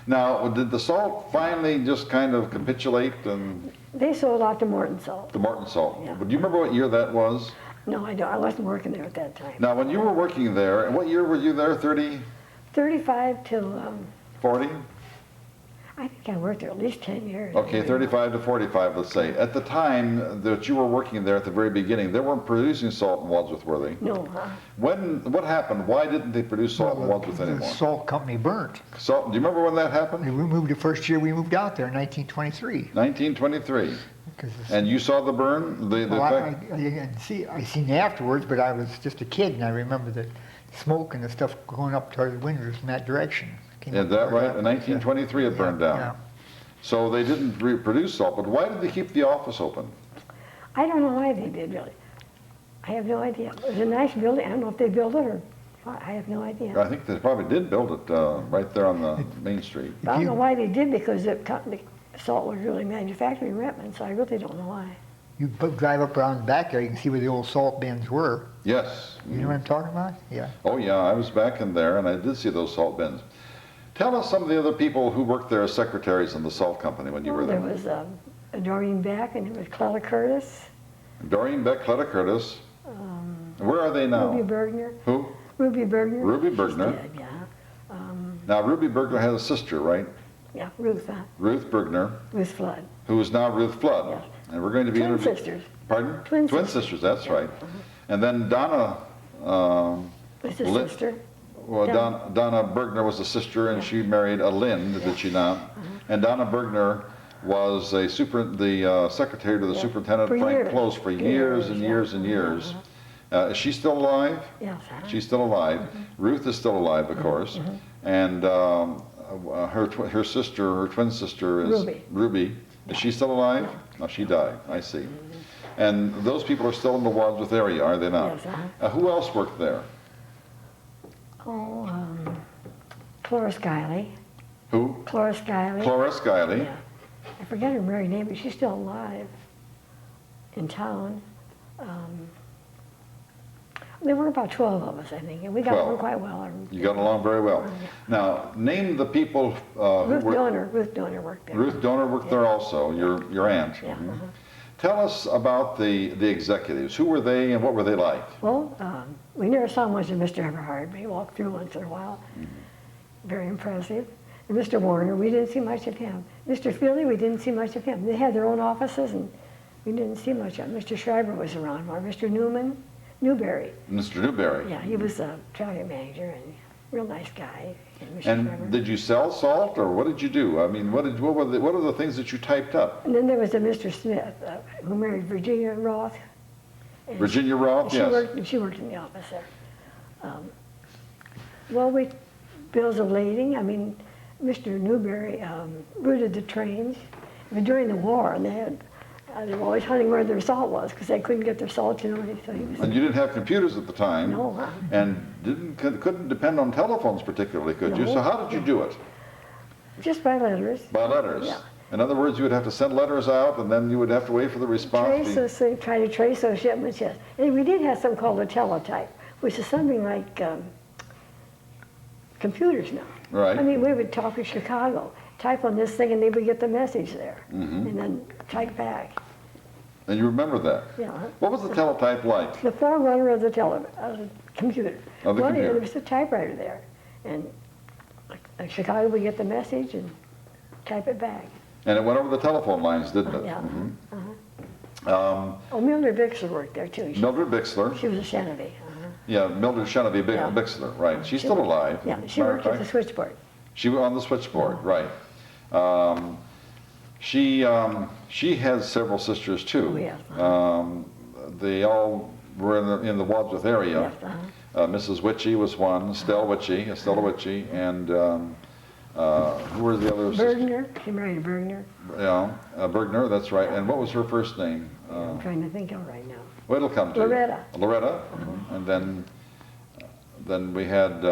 Now, did the salt finally just kind of capitulate and They sold out to Morton Salt. the Morton salt? Yeah. But do you remember what year that was? No, I don't. I wasn't working there at that time. Now, when you were working there, and what year were you there? 30, 35 till, 40? I think I worked there at least 10 years. Okay, 35 to 45, let's say. At the time that you were working there at the very beginning, they weren't producing salt in Wadsworth, were they? No, What happened? Why didn't they produce salt in Wadsworth The anymore? salt company burnt. Salt, do you remember when that happened? We moved the first year we moved out there in 1923. 1923. Because And you saw the burn? well, I seen afterwards, but I was just a kid, and I remember the smoke and the stuff going up toward the windows in that direction. Is that right? In 1923 it burned down. Yeah. So they didn't produce salt, but why did they keep the office open? I don't know why they did, really. I have no idea. It was a nice building. I don't know if they built it or I have no idea. I think they probably did build it right there on the main street. I don't know why they did, because the salt was really manufactured in Redmond, so I really don't know why. You drive up around the back there, you can see where the old salt bins were. Yes. You know what I'm talking about? Yeah. Oh yeah, I was back in there and I did see those salt bins. Tell us some of the other people who worked there as secretaries in the salt company when you were there. There was Doreen Beck, and there was Clella Curtis. Doreen Beck, Cletta Curtis. Where are they now? Ruby Bergner. Who? Ruby Bergner. Ruby She's Bergner. dead, yeah. Now Ruby Bergner has a sister, right? Yeah, Ruth. Ruth Bergner, Ruth Flood. who is now Ruth Flood. Yes. And we're going to be Twin interviewing. sisters. Pardon? Twin sisters, that's right. And then Donna, Was his Lin- sister. well, Donna. Donna Bergner was a sister, and she married a Lind, did she not? And Donna Bergner was the secretary to the superintendent, For Frank years. Close, for years and yeah. years and years. Is she still alive? Yes. She's still alive. Ruth is still alive, of course. And her sister, her twin sister is Ruby. Ruby. Is she still alive? No, she died. I see. And those people are still in the Wadsworth area, are they not? Yes, Who else worked there? Oh, Clara Skiley. Who? Clara Skiley. Clara Skiley. Yeah. I forget her married name, but she's still alive in town. There were about 12 of us, I think, and we got 12. along quite well. You got along very well. Yeah. Now, name the people who Ruth were... Donor worked there. Ruth Donor worked there also, your aunt. Yeah. Mhm. Tell us about the executives. Who were they and what were they like? Well, we never saw much of Mr. Everhard, but he walked through once in a while. Very impressive. And Mr. Warner, we didn't see much of him. Mr. Feely, we didn't see much of him. They had their own offices, and we didn't see much of him. Mr. Schreiber was around more. Mr. Newberry. Mr. Newberry. Yeah, he was a traffic manager and real nice guy. And Mr. Schreiber. And did you sell salt, or what did you do? I mean, what are the things that you typed up? And then there was a Mr. Smith who married Virginia Roth. And Virginia Roth, she yes. she worked in the office there. Well, bills of lading. I mean, Mr. Newberry routed the trains. But during the war, and they were always hunting where their salt was because they couldn't get their salt, you know. So he was, And you didn't have computers at the time. No. And couldn't depend on telephones particularly, could you? No. So how did you do it? just by letters. By letters? Yeah. In other words, you would have to send letters out, and then you would have to wait for the response. Try to trace those shipments, yes. And we did have something called a teletype, which is something like computers now. Right. I mean, we would talk in Chicago, type on this thing, and they would get the message there, Mm-hmm. and then type back. And you remember that? Yeah. What was the teletype like? The forerunner of the computer. Of the computer. There was a typewriter there, and Chicago would get the message and type it back. And it went over the telephone lines, didn't it? Yeah. Mhm. Oh, Mildred Bixler worked there too. Mildred Bixler. She was a Shanavy. Yeah, Mildred Shenavy Yeah. Bixler, right. She's still alive. Yeah, she matter of worked at the fact. switchboard. She was on the switchboard, right. She has several sisters too. Oh, yes. They all were in the Wadsworth area. Yes, Mrs. Witchy was one, Stella Witchy, and who were the other sisters? Bergner, she married a Bergner. Yeah, Bergner, that's right. And what was her first name? I'm trying to think of it right now. Well, it'll come to you. Loretta. Loretta. And then we had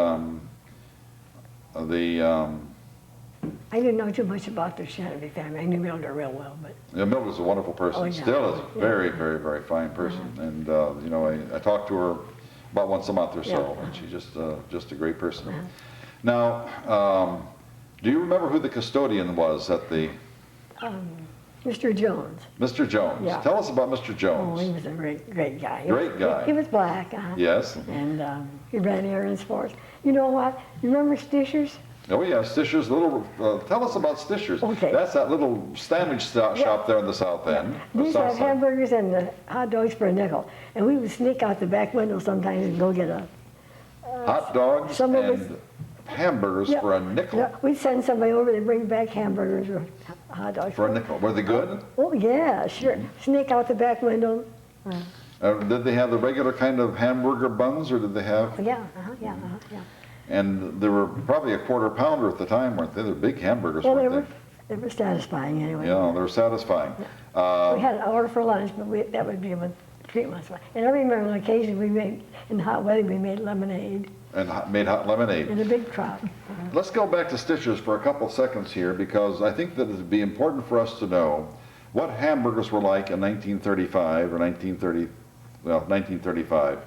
I didn't know too much about the Shanavy family. I knew Mildred real well, but Mildred was a wonderful person. Oh, yeah. Still is a Yeah. very, very, very fine person. And you know, I talked to her about once a month or so, Yeah. and she's just a great person. Now, do you remember who the custodian was at the? Mr. Jones. Mr. Jones. Yeah. Tell us about Mr. Oh, Jones. he was a great guy. Great guy. He was black. Yes. And he ran errands for us. You know what? You remember Stishers? Oh yeah, Stishers. Tell us about Stishers. Okay. That's that little sandwich shop there in the south end. the These south have side. hamburgers and the hot dogs for a nickel. And we would sneak out the back window sometimes and go get a Hot dogs some of and hamburgers Yeah. for a nickel. Yeah, we'd send somebody over to bring back hamburgers or hot dogs. For a nickel. Were they good? Oh, yeah, sure. Sneak out the back window. Did they have the regular kind of hamburger buns, or did they have? Yeah. And they were probably a quarter pounder at the time, weren't they? They're big hamburgers, Well, weren't they were satisfying anyway. Yeah, they were satisfying. We had an order for lunch, but that would be a treatment. And I remember on occasion we made, in hot weather, we made lemonade And made hot lemonade. in a big trout. Let's go back to Stitchers for a couple seconds here, because I think that it would be important for us to know what hamburgers were like in 1935 or 1935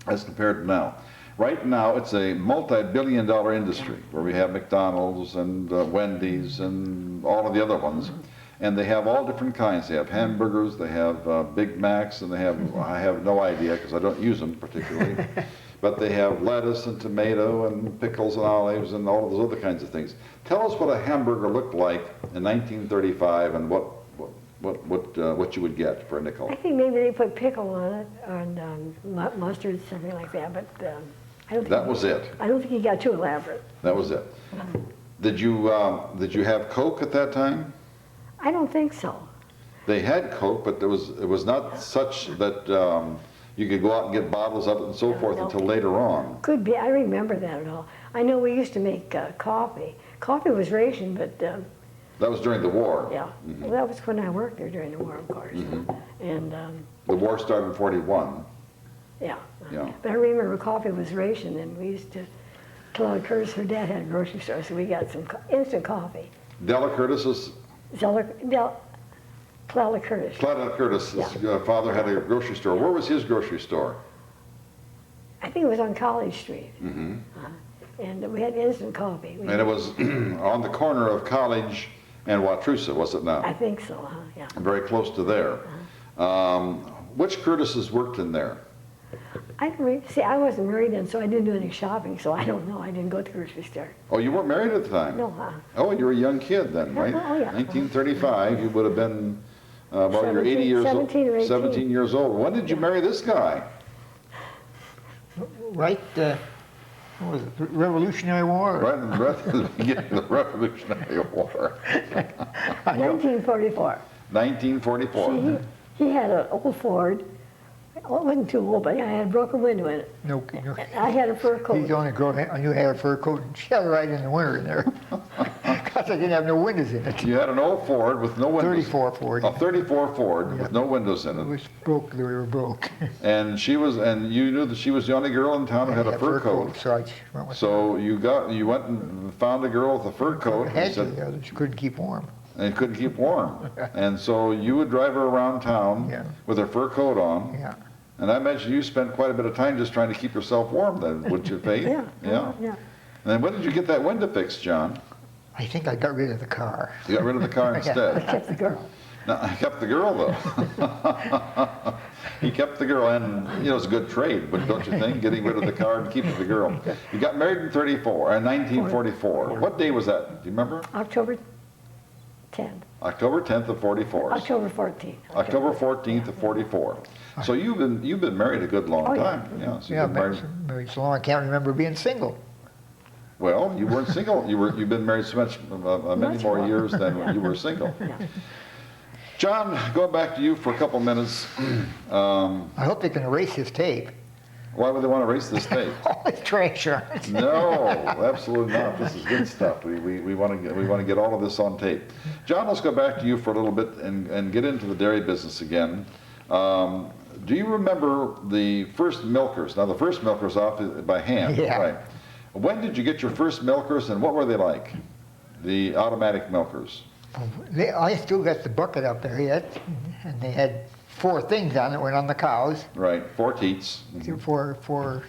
as compared to now. Right now, it's a multi-billion-dollar industry where we have McDonald's and Wendy's and all of the other ones. And they have all different kinds. They have hamburgers, they have Big Macs, and they have, I have no idea because I don't use them particularly, but they have lettuce and tomato and pickles and olives and all of those other kinds of things. Tell us what a hamburger looked like in 1935 and what you would get for a nickel. I think maybe they put pickle on it, and mustard, something like that, but I don't think That was it. I don't think he got too elaborate. That was it. Did you have Coke at that time? I don't think so. They had Coke, but it was not such that you could go out and get bottles of it and so forth No. until later on. Could be. I remember that at all. I know we used to make coffee. Coffee was rationed, but That was during the war. yeah, well, that was when I worked there during the war, of course. And The war started in 41. yeah. Yeah. But I remember coffee was rationed, and we used to. Claudia Curtis, her dad had a grocery store, so we got some instant coffee. Della Curtis's Claudia Curtis. Claudia Curtis's father had a grocery store. Where was his grocery store? I think it was on College Street. And we had instant coffee. And it was on the corner of College and Wautroosa, was it I not? think so, yeah. Very close to there. Which Curtises worked in there? See, I wasn't married then, so I didn't do any shopping, so I don't know. I didn't go to the grocery store. Oh, you weren't married at the time? No, Oh, you were a young kid then, right? Oh, yeah. 1935, you would have been, well, you're 80 years old. 17 or 18. 17 years old. When did you marry this guy? Right, what was it, Revolutionary War? Right in the beginning of the Revolutionary War. 1944. 1944. See, he had an old Ford. Well, it wasn't too old, but I had a broken window in it. No, I had a fur he's coat. the only girl I knew had a fur coat, and she had it right in the winter in there. Because I didn't have no windows in it. You had an old Ford with no windows. 34 Ford. A 34 Ford with no windows in It it. was broke, they were broke. And you knew that she was the only girl in town who had a fur coat. So I went with So you went and found a girl with a fur coat her. Had and to, said, the others couldn't keep warm. and couldn't keep warm. And so you would drive her around town Yeah. with her fur coat on. Yeah. And I imagine you spent quite a bit of time just trying to keep yourself warm then, wouldn't you, Faith? Yeah. Yeah. Yeah. And then when did you get that window fixed, John? I think I got rid of the car. You got rid of the car I instead. kept the girl. No, I kept the girl though. He kept the girl, and it was a good trade, but don't you think? Getting rid of the car and keeping the girl. You got married in 1944. What day was that? Do you remember? October 10th. October 10th of 44. October 14th. October 14th of 44. So you've been married a good long Oh, yeah. time. Yeah. So Yeah, you've been married. married so long I can't remember being single. Well, you weren't single. You've been married so many Much more more. years than you were single. Yeah. John, going back to you for a couple minutes. I hope they can erase his tape. Why would they want to erase this tape? All this trash on it. No, absolutely not. This is good stuff. We want to get all of this on tape. John, let's go back to you for a little bit and get into the dairy business again. Do you remember the first milkers? Now, the first milkers off by hand, Yeah. right? When did you get your first milkers, and what were they like? The automatic milkers. I still got the bucket up there yet, and they had 4 things on it, went on the cows. Right, 4 teats. Four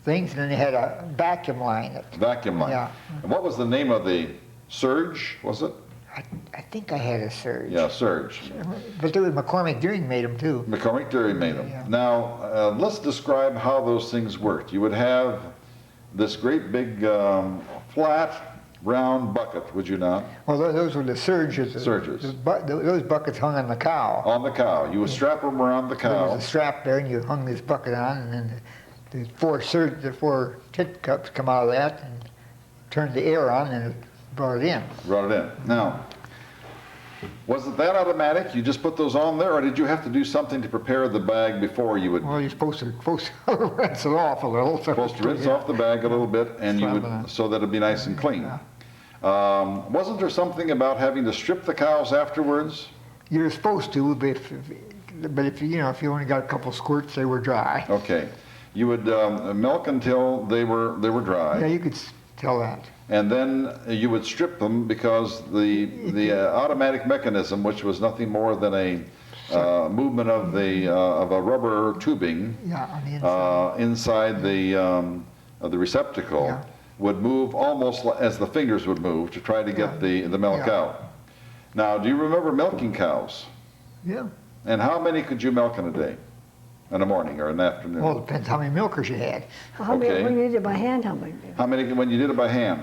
things, and then they had a vacuum line. Vacuum line. Yeah. And what was the name of the surge, was it? I think I had a surge. Yeah, surge. But there was McCormick Deering made them too. McCormick Dairy made them. Yeah. Now, let's describe how those things worked. You would have this great big flat, round bucket, would you not? Well, those were the surges. Surges. Those buckets hung on the cow. On the cow. You would strap them around the There cow. was a strap there, and you hung this bucket on, and then the 4 tit cups come out of that, and turned the air on, and it brought it in. Brought it in. Now, was it that automatic? You just put those on there, or did you have to do something to prepare the bag before you would? Well, you're supposed to rinse it off a little. Supposed to rinse off the bag a little bit, and you Slap it on. would, so that it'd be nice and clean. Yeah. Wasn't there something about having to strip the cows afterwards? You're supposed to, but if you know, if you only got a couple squirts, they were dry. Okay. You would milk until they were dry. Yeah, you could tell that. And then you would strip them because the automatic mechanism, which was nothing more than a movement of a rubber tubing Yeah, on the inside. inside the receptacle, Yeah. would move almost as the fingers would move to try to get the milk Yeah. out. Now, do you remember milking cows? Yeah. And how many could you milk in a day? In the morning or in the afternoon? Well, it depends how many milkers you had. Well, how many, Okay. when you did it by hand, how many? How many when you did it by hand?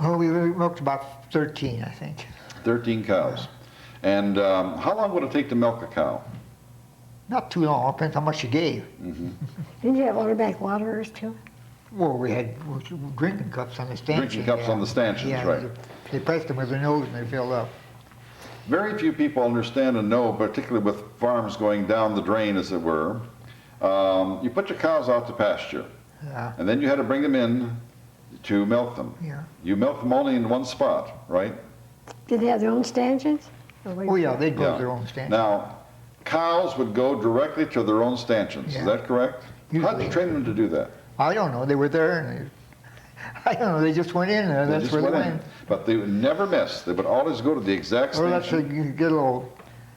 Oh, we milked about 13, I think. 13 cows. And how long would it take to milk a cow? Not too long. Depends how much you gave. Didn't you have automatic waterers too? Well, we had drinking cups on the stanchion. Drinking cups on the stanchions, yeah, right. They pressed them with their nose and they filled up. Very few people understand and know, particularly with farms going down the drain, as it were. You put your cows out to pasture, Yeah. and then you had to bring them in to milk them. Yeah. You milk them only in one spot, right? Did they have their own stanchions? Or were you- Oh, yeah, they'd go Yeah. to their own stanchion. Now, cows would go directly to their own stanchions. Yeah. Is that correct? How did Usually. you train them to do that? I don't know. They were there and I don't know. They just went in there. They That's just where they went in. went. But they would never miss. They would always go to the exact Or that's stanchion. you get a little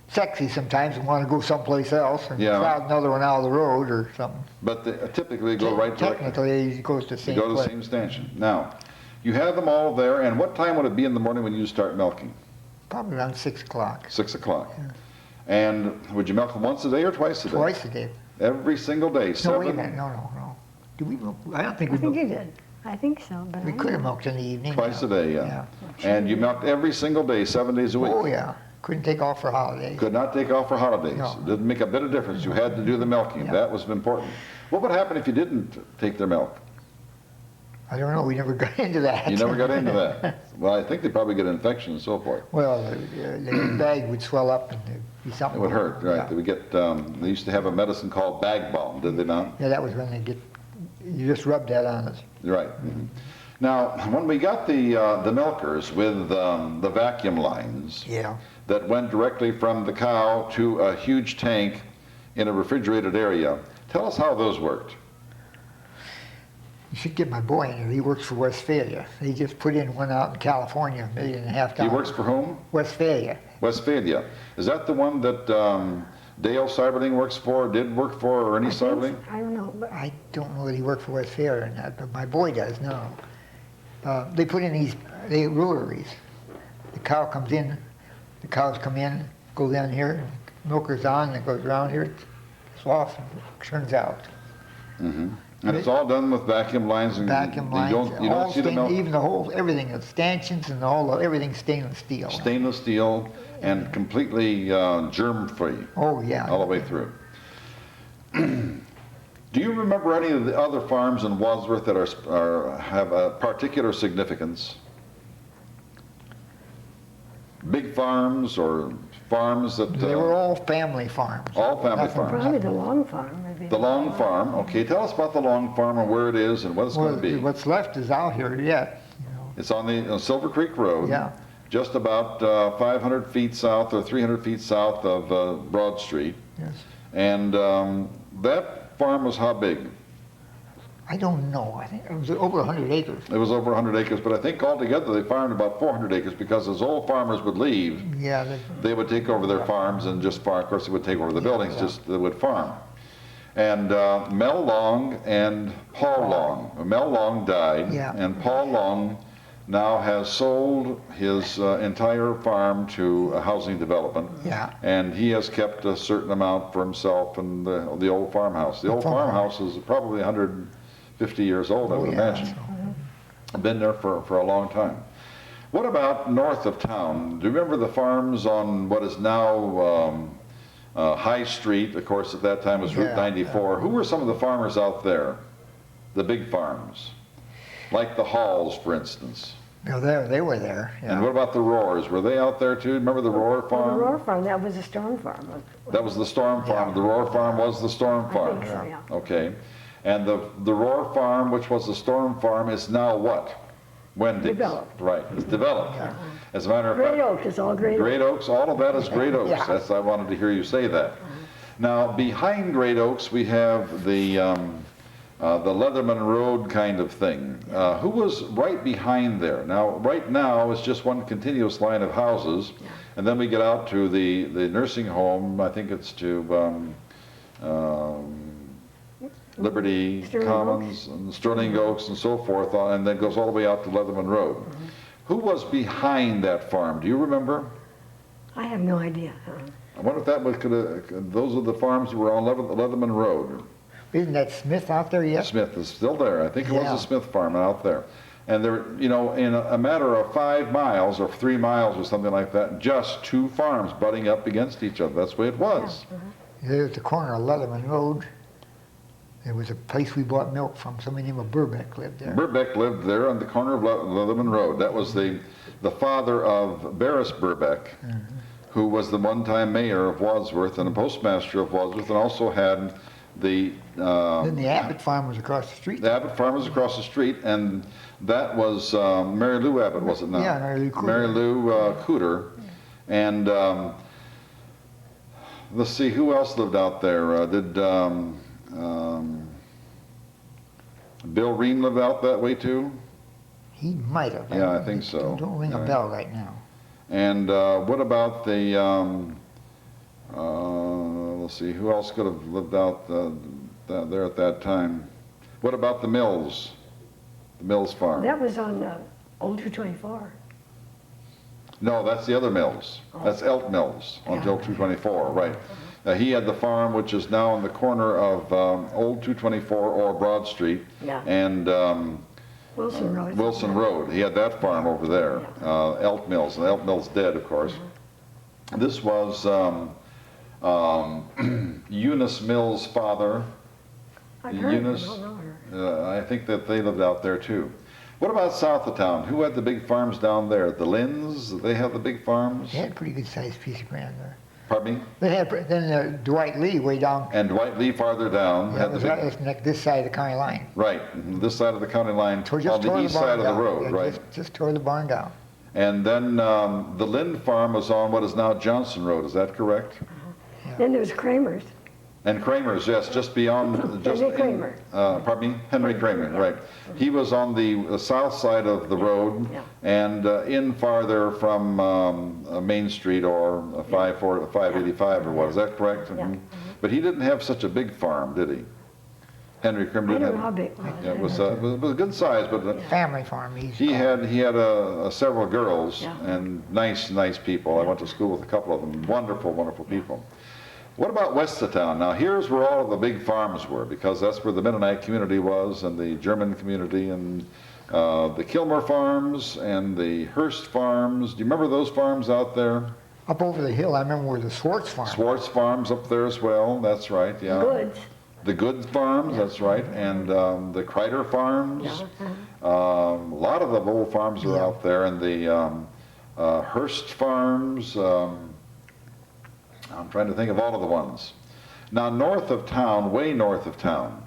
sexy sometimes and want to go someplace else and Yeah. crowd another one out of the road or something. But they typically go right directly. Technically, it goes to the They same go to the place. same stanchion. Now, you have them all there, and what time would it be in the morning when you start milking? Probably around 6 o'clock. 6 o'clock. And would you milk them once a day or twice a day? Twice a day. Every single day, No, seven? wait a minute. No. Did we milk? I don't think I we think milked. you did. I think so, but We I could don't have know. milked in the evening. Twice a day, yeah. And you milked every single day, 7 days a week? Oh, yeah. Couldn't take off for holidays. Could not take off for holidays. No. Didn't make a bit of difference. You had to do the milking. Yeah. That was important. What would happen if you didn't take their milk? I don't know. We never got into that. You never got into that. Well, I think they probably get an infection and so forth. Well, the bag would swell up and there'd be something. It would hurt, right? Yeah. They would get. They used to have a medicine called bag balm, did they not? Yeah, that was when they get. You just rub that on us. Right. Now, when we got the milkers with the vacuum lines Yeah. that went directly from the cow to a huge tank in a refrigerated area, tell us how those worked. You should get my boy in here. He works for Westphalia. They just put in one out in California, $1.5 million. He works for whom? Westphalia. Westphalia. Is that the one that Dale Cyberling works for, did work for, or Ernie Cyberling? I don't know, but I don't know that he worked for Westphalia or not, but my boy does now. They put in these rotaries. The cow comes in, the cows come in, go down here, milker's on, it goes around here, it's off, and turns out. And it's all done with vacuum lines, and Vacuum you lines, don't all see the milk. even the whole, everything, the stanchions and everything stainless steel. Stainless steel and completely germ-free Oh, yeah. all the way through. Do you remember any of the other farms in Wadsworth that have a particular significance? Big farms or farms that... They were all family farms. all family Nothing- farms. probably the Long Farm, maybe. The Long Farm, okay, tell us about the Long Farm and where it is and what it's going Well, to be. what's left is out here yet. You know. It's on the Silver Creek Road. Yeah. Just about 500 feet south or 300 feet south of Broad Street. Yes. And that farm was how big? I don't know. I think it was over 100 acres. It was over 100 acres, but I think altogether they farmed about 400 acres because as old farmers would leave, Yeah, they would take over their farms and just farm. Of course, they would take over the buildings, just they would farm. And Mel Long and Paul Long. Mel Long died, Yeah. and Paul Long now has sold his entire farm to a housing development. Yeah. And he has kept a certain amount for himself and the old farmhouse. The old farmhouse is probably 150 years old, I would imagine. Been there for a long time. What about north of town? Do you remember the farms on what is now High Street? Of course, at that time was Route 94. Who were some of the farmers out there? The big farms, like the Halls, for instance. No, they were there. Yeah. And what about the Roars? Were they out there too? Remember the Roar farm? The Roar farm, that was a storm farm. That was the Storm farm. The Roar farm was the Storm farm. I think so, yeah. Okay. And the Roar farm, which was the Storm farm, is now what? Wendy's. Developed. Right, it's developed. As a matter of Great fact, Oaks, it's all Great Oaks. Great Oaks, all of that is Great Oaks. Yeah. That's, I wanted to hear you say that. Now, behind Great Oaks, we have the Leatherman Road kind of thing. Who was right behind there? Now, right now, it's just one continuous line of houses, and then we get out to the nursing home. I think it's to Liberty Sterling Commons and Sterling Oaks and so forth, and then goes all the way out to Leatherman Road. Who was behind that farm? Do you remember? I have no idea. I wonder if that was, those are the farms that were on Leatherman Road. Isn't that Smith out there yet? Smith is still there. I think it was Yeah. a Smith farm out there. And there, you know, in a matter of 5 miles or 3 miles or something like that, just 2 farms butting up against each other. That's the way it was. There at the corner of Leatherman Road, there was a place we bought milk from. Somebody named Burbeck lived there. Burbeck lived there on the corner of Leatherman Road. That was the father of Barris Burbeck, who was the one-time mayor of Wadsworth and a postmaster of Wadsworth, and also had the Then the Abbott farm was across the street. the Abbott farm was across the street, and that was Mary Lou Abbott, was it not? Yeah, Mary Lou Cooter. Mary Lou Cooter. And let's see, who else lived out there? Did Bill Ream live out that way too? He might have. Yeah, I think so. Don't ring a Right. bell right now. And what about the, let's see, who else could have lived out there at that time? What about the Mills? The Mills farm? That was on Old 224. No, that's the other Mills. That's Elk Mills on Yeah. Hill 224, right. He had the farm which is now in the corner of Old 224 or Broad Street Yeah. and Wilson Road. Wilson Road. He had that farm over there, Elk Mills. And Elk Mills dead, of course. This was Eunice Mills' father. I've heard, Eunice, I don't know her. I think that they lived out there too. What about south of town? Who had the big farms down there? The Lynns? Did they have the big farms? They had a pretty good sized piece of ground there. Pardon me? They had, then Dwight Lee way down. And Dwight Lee farther down That had the was big, right, like this side of the county line. right, this side of the county line, Just on the toward east barn side of the down. road, Yeah, right? Just toward the barn down. And then the Lynn farm was on what is now Johnson Road, is that correct? Then there was Kramer's. And Kramer's, yes, just beyond, just Henry Kramer. Pardon me? Henry Kramer, right. He was on the south side of the road Yeah. and in farther from Main Street or 585 or what, is that correct? Yeah. Mhm. But he didn't have such a big farm, did he? Henry Kramer I didn't don't know how have. big. Yeah, it was a good size, but Family farm. he had several girls Yeah. and nice people. I went to school with a couple of them. Wonderful people. What about west of town? Now here's where all of the big farms were, because that's where the Mennonite community was and the German community and the Kilmer farms and the Hearst farms. Do you remember those farms out there? Up over the hill, I remember where the Swartz farm. Swartz farms up there as well. That's right. Yeah. Goods. The Good farms. That's right. And the Kreider farms. Yeah. A lot of the old farms are Yeah. out there, and the Hearst farms. I'm trying to think of all of the ones. Now, north of town, way north of town,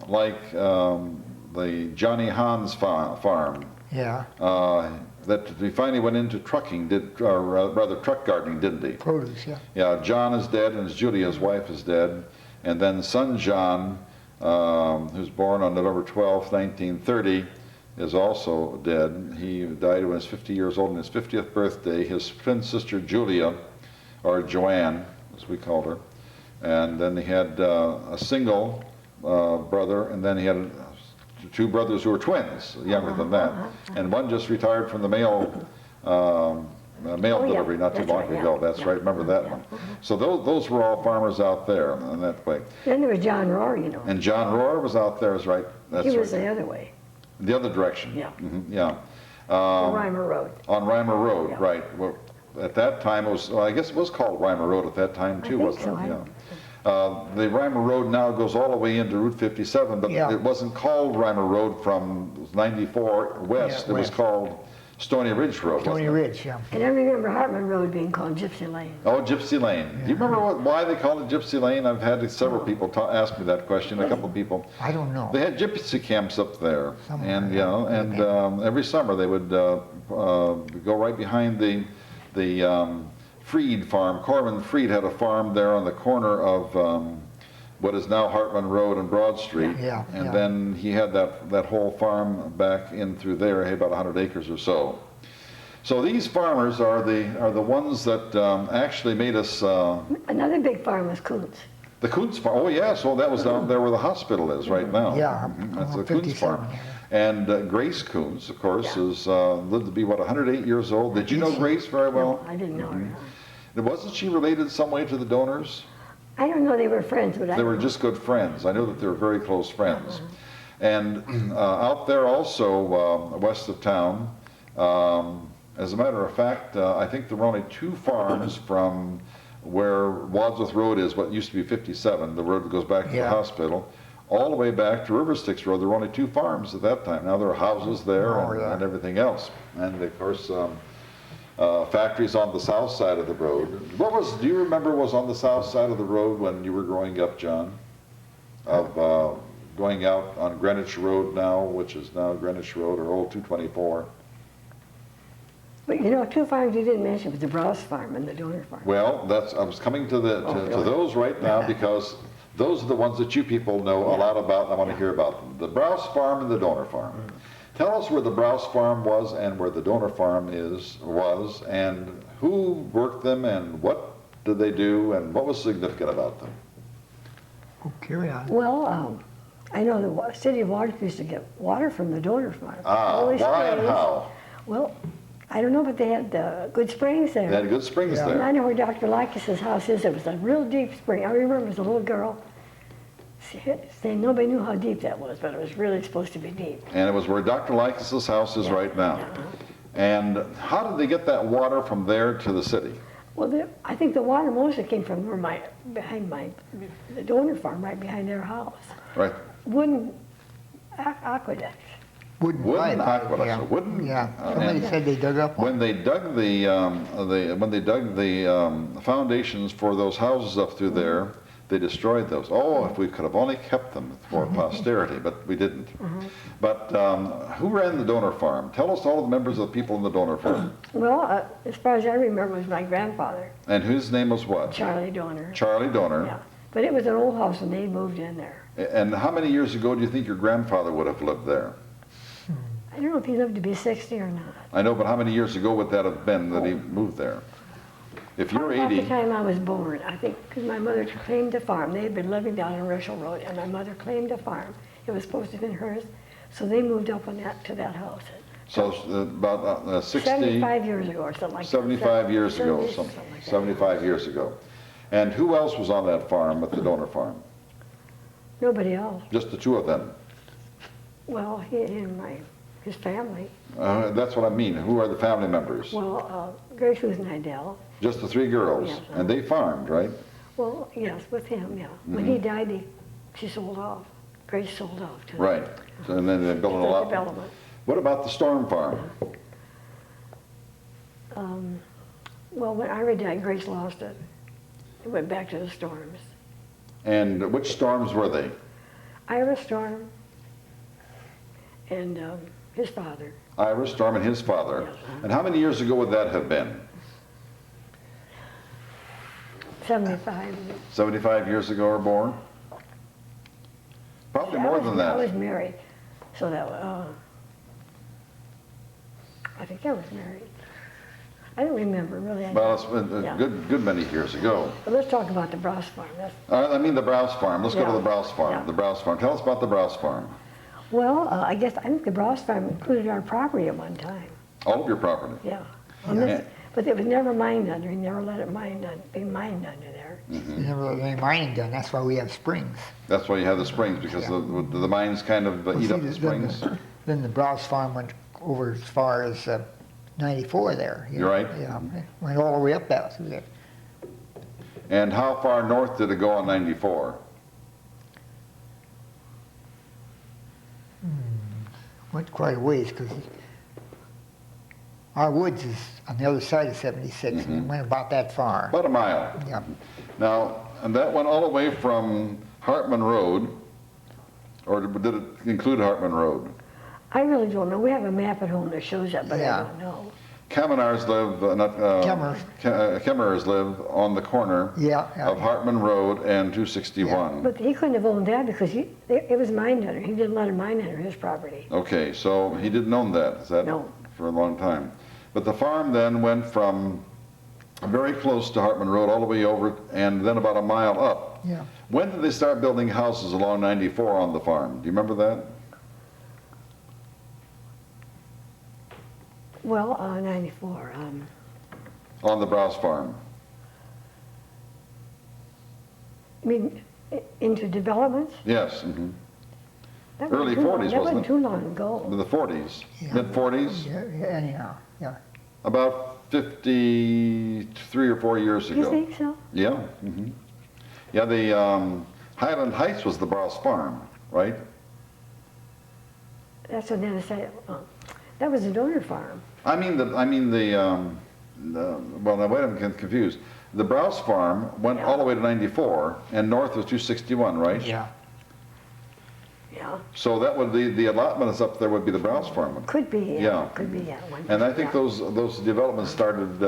like the Johnny Hahn's farm, Yeah, that he finally went into trucking, or rather truck gardening, didn't he? produce, yeah. Yeah, John is dead, and Judy, his wife, is dead. And then son John who's born on November 12th, 1930, is also dead. He died when he was 50 years old on his 50th birthday. His twin sister Julia, or Joanne, as we called her, and then he had a single brother, and then he had two brothers who were twins, younger than that, and one just retired from the mail delivery not too long ago. That's right. Remember that one. So those were all farmers out there in that way. Then there was John Rohr, you know. And John Rohr was out there, is right. That's He was right. the other way. The other direction. Yeah. Yeah. On Reimer Road. On Reimer Road, Yeah. right. Well, at that time, it was, well, I guess it was called Reimer Road at that time too, I think wasn't so. it? Yeah. The Reimer Road now goes all the way into Route 57, but Yeah. it wasn't called Reimer Road from 94 west. Yeah, It was west. called Stony Ridge Road. Stony wasn't it? Ridge, yeah. And I remember Hartman Road being called Gypsy Lane. Oh, Gypsy Lane. Do you remember why they called it Gypsy Lane? I've had several people ask me that question, a couple people. I don't know. They had gypsy camps up there, Somewhere, and yeah. every summer they would go right behind the Freed farm. Corman Freed had a farm there on the corner of what is now Hartman Road and Broad Street, Yeah, and yeah. then he had that whole farm back in through there, he had about 100 acres or so. So these farmers are the ones that actually made us. Another big farm was Kuntz. The Kuntz farm. Oh yeah, so that was down there where the hospital is right now. Yeah, That's the 57, Kuntz farm. yeah. And Grace Kuntz, of course, is lived to be what 108 years old. Did you know Grace very well? No, I didn't know her. Wasn't she related some way to the donors? I don't know they were friends, but They were just good friends. I know that they were very close friends. And out there also, west of town, as a matter of fact, I think there were only two farms from where Wadsworth Road is, what used to be 57, the road that goes back to the Yeah. hospital, all the way back to River Styx Road. There were only two farms at that time. Now there are houses there Oh, yeah. and everything else. And of course, factories on the south side of the road. Do you remember what was on the south side of the road when you were growing up, John? Of going out on Greenwich Road now, which is now Greenwich Road or Old 224. But you know, two farms you didn't mention was the Browse Farm and the Donor Farm. Well, I was coming to to those right now because those are the ones that you people know a lot about and I want to hear about them. The Browse Farm and the Donor Farm. Tell us where the Browse Farm was and where the Donor Farm was and who worked them and what did they do and what was significant about them? Oh, carry on. Well, I know the City of Wadsworth used to get water from the Donor Farm. Ah, Holy why and springs. how? Well, I don't know, but they had good springs there. They had good springs And I there. know where Dr. Lycus's house is. It was a real deep spring. I remember as a little girl saying nobody knew how deep that was, but it was really supposed to be deep. And it was where Dr. Lycus's house is right now. And how did they get that water from there to the city? Well, I think the water mostly came from behind the Donor Farm, right behind their house. Right. Wooden aqueducts. Wooden Wooden pipe. aqueducts, Yeah. wooden, Yeah. Somebody said they dug up one. When they dug the foundations for those houses up through there, they destroyed those. Oh, if we could have only kept them for posterity, but we didn't. But who ran the Donor Farm? Tell us all the members of the people in the Donor Farm. Well, as far as I remember, it was my grandfather, And whose name was what? Charlie Donor. Charlie Donor. Yeah, but it was an old house and they moved in there. And how many years ago do you think your grandfather would have lived there? I don't know if he lived to be 60 or not. I know, but how many years ago would that have been that he moved there? If you're About 80, the time I was born, I think, because my mother claimed a farm. They had been living down on Russell Road, and my mother claimed a farm. It was supposed to have been hers, so they moved up on to that house. so about 60, 75 years ago or something like that. 75 years ago, 70, something, like that. 75 years ago. And who else was on that farm at the Donor Farm? Nobody else. Just the two of them. Well, he and his family. That's what I mean. Who are the family members? Well, Grace was Nidell. Just the three girls. Yes. And they farmed, right? Well, yes, with him, yeah. When he died, she sold off. Grace sold off to Right. So, and then they built a the lot. development. What about the Storm Farm? Well, when Ira died, Grace lost it. It went back to the Storms. And which storms were they? Ira Storm and his father. Ira Storm and his father. Yes. And how many years ago would that have been? 75. 75 years ago or more? Probably more than I was that. married, so that, I think I was married. I don't remember, really. Well, it's been a Yeah. good many years ago. But let's talk about the Browse Farm. I mean the Browse Farm. Let's go to Yeah. the Browse Farm. Yeah. The Browse Farm. Tell us about the Browse Farm. Well, I think the Browse Farm included our property at one time, All of your property. yeah. But it was never mined under, he never let it be mined under there. You never let any mining done, that's why we have springs. That's why you have the springs, because the mines kind of eat up the springs. Then the Browse Farm went over as far as 94 there. You're right. Yeah, it went all the way up that through there. And how far north did it go on 94? Went quite a ways, because our woods is on the other side of 76, and it went about that far. About a mile. Yeah. Now, and that went all the way from Hartman Road, or did it include Hartman Road? I really don't know. We have a map at home that shows that, but Yeah. I don't know. Kemmerers live, Kemmerers live on the corner Yeah, yeah. of Hartman Road and 261. But he couldn't have owned that because it was mined under. He didn't let it mine under his property. Okay, so he didn't own that, is that? No. For a long time. But the farm then went from very close to Hartman Road all the way over and then about a mile up. Yeah. When did they start building houses along 94 on the farm? Do you remember that? Well, 94. On the Browse Farm? I mean, into developments? Yes. That Early wasn't too long- 40s, That wasn't wasn't it? too long ago. The 40s, Yeah. mid-40s? Yeah, anyhow, yeah. About 53 or 4 years You ago. think so? Yeah. Yeah, the Highland Heights was the Browse Farm, right? That's on the other side. That was a donor farm. well, now wait, I'm confused. The Browse Farm went all the way to 94, and north was 261, right? Yeah. Yeah. So that would be, the allotment is up there would be the Browse Farm. Could be, Yeah. Could be, yeah. And I think those developments started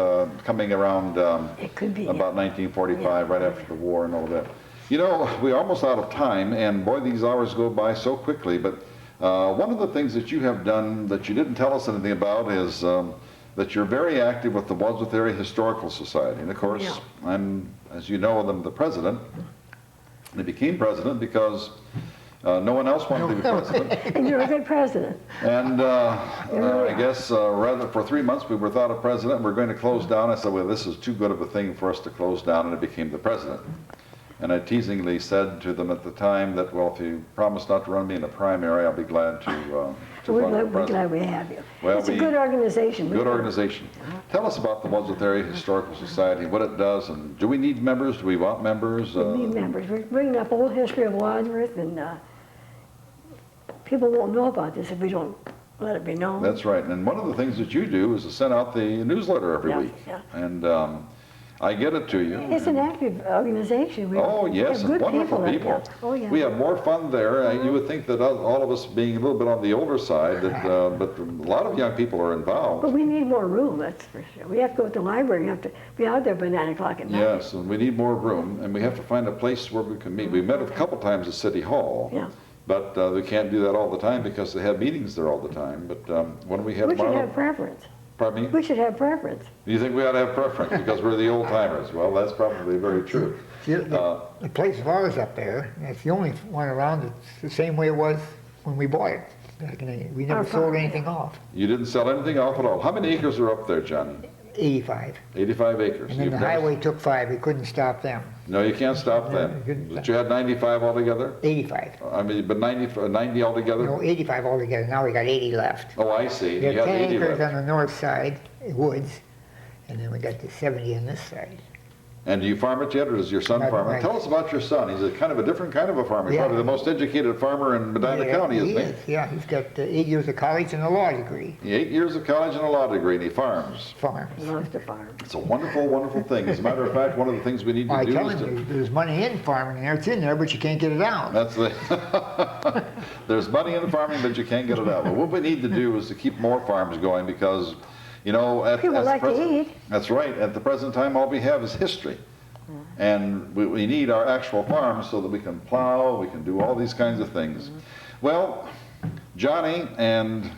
coming around It could be, about 1945, right after the war and all that. You know, we're almost out of time, and boy, these hours go by so quickly, but one of the things that you have done that you didn't tell us anything about is that you're very active with the Wadsworth Area Historical Society. And of course, Yeah. I'm, as you know, I'm the president. I became president because no one else wanted to be president. And you're a good president. And I guess rather for 3 months we were without a president. We're going to close down. I said, well, this is too good of a thing for us to close down, and I became the president. And I teasingly said to them at the time that, well, if you promise not to run me in the primary, I'll be glad to run for We're president. glad we have you. Well, It's a good organization. Good organization. Tell us about the Wadsworth Area Historical Society, what it does, and do we need members? Do we want members? We need members. We're bringing up old history of Wadsworth, and people won't know about this if we don't let it be known. That's right. And one of the things that you do is to send out the newsletter every Yeah, week. yeah. And I get it to you. It's an active organization. Oh, yes, have and good wonderful that- people. yeah. Oh, yeah. We have more fun there. You would think that all of us being a little bit on the older side, that, but a lot of young people are involved. But we need more room, that's for sure. We have to go to the library, we have to be out there by 9 o'clock at night. Yes, and we need more room, and we have to find a place where we can meet. We met a couple times at City Hall. Yeah. But we can't do that all the time because they have meetings there all the time. But when we have We should tomorrow, have preference. pardon me? We should have preference. Do you think we ought to have preference because we're the old timers? Well, that's probably very true. See, the place of ours up there, it's the only one around that's the same way it was when we bought it. We never Our sold farm, anything off. You didn't sell anything off at all. How many acres are up there, Johnny? 85. 85 acres. And then You've the never- highway took 5, we couldn't stop them. No, you can't stop No, you them. couldn't But stop. you had 95 altogether? 85. I mean, but 90 altogether? No, 85 altogether, now we got 80 left. Oh, I see. We You got had 10 80 acres left. on the north side, woods, and then we got the 70 on this side. And do you farm it yet, or does your son Right, farm it? right. Tell us about your son. He's a kind of a different kind of a farmer. He's Yeah. probably the most educated farmer in Medina Yeah, County, isn't he is, yeah, he's got 8 years of college and a law degree. 8 years of college and a law degree, and he farms. Farms. Loves to farm. It's a wonderful, wonderful thing. As a matter of fact, one of the things we need to I do tell is him to... there's money in farming there, it's in there, but you can't get it out. That's the... There's money in farming, but you can't get it out. But what we need to do is to keep more farms going because, you know, People like to eat. That's right. At the present time, all we have is history. And we need our actual farms so that we can plow, we can do all these kinds of things. Well, Johnny and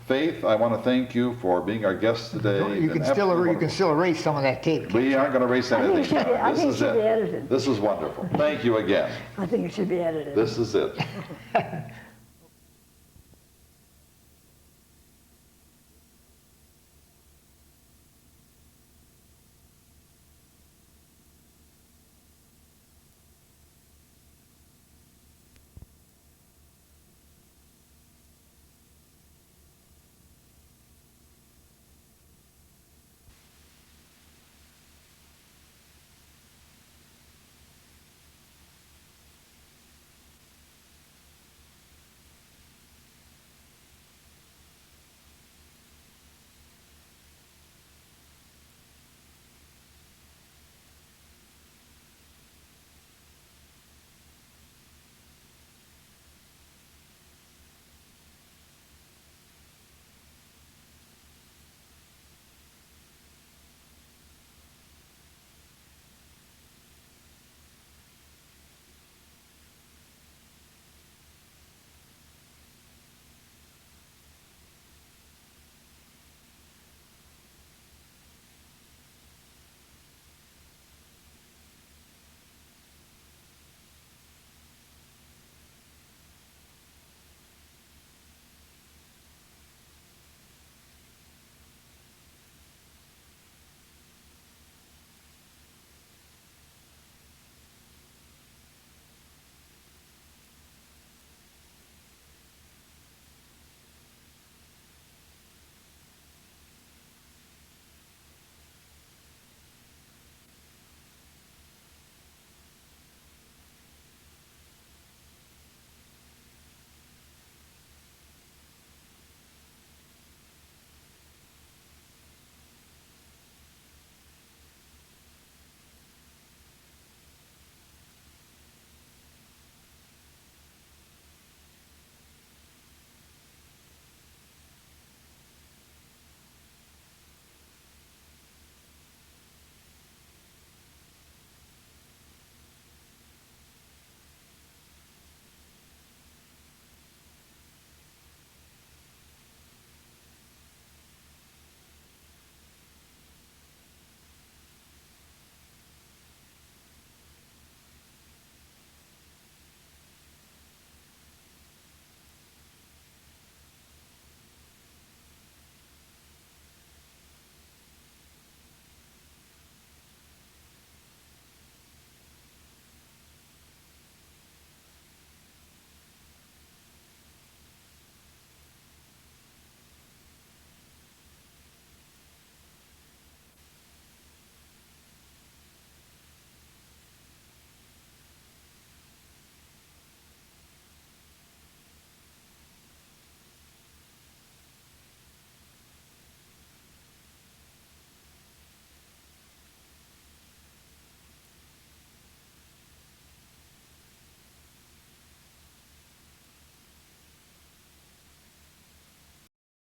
Faith, I want to thank you for being our guests today. You can still erase some of that tape. We aren't going to erase anything. it should be- I think it should be edited. This is wonderful. Thank you again. I think it should be edited. This is it.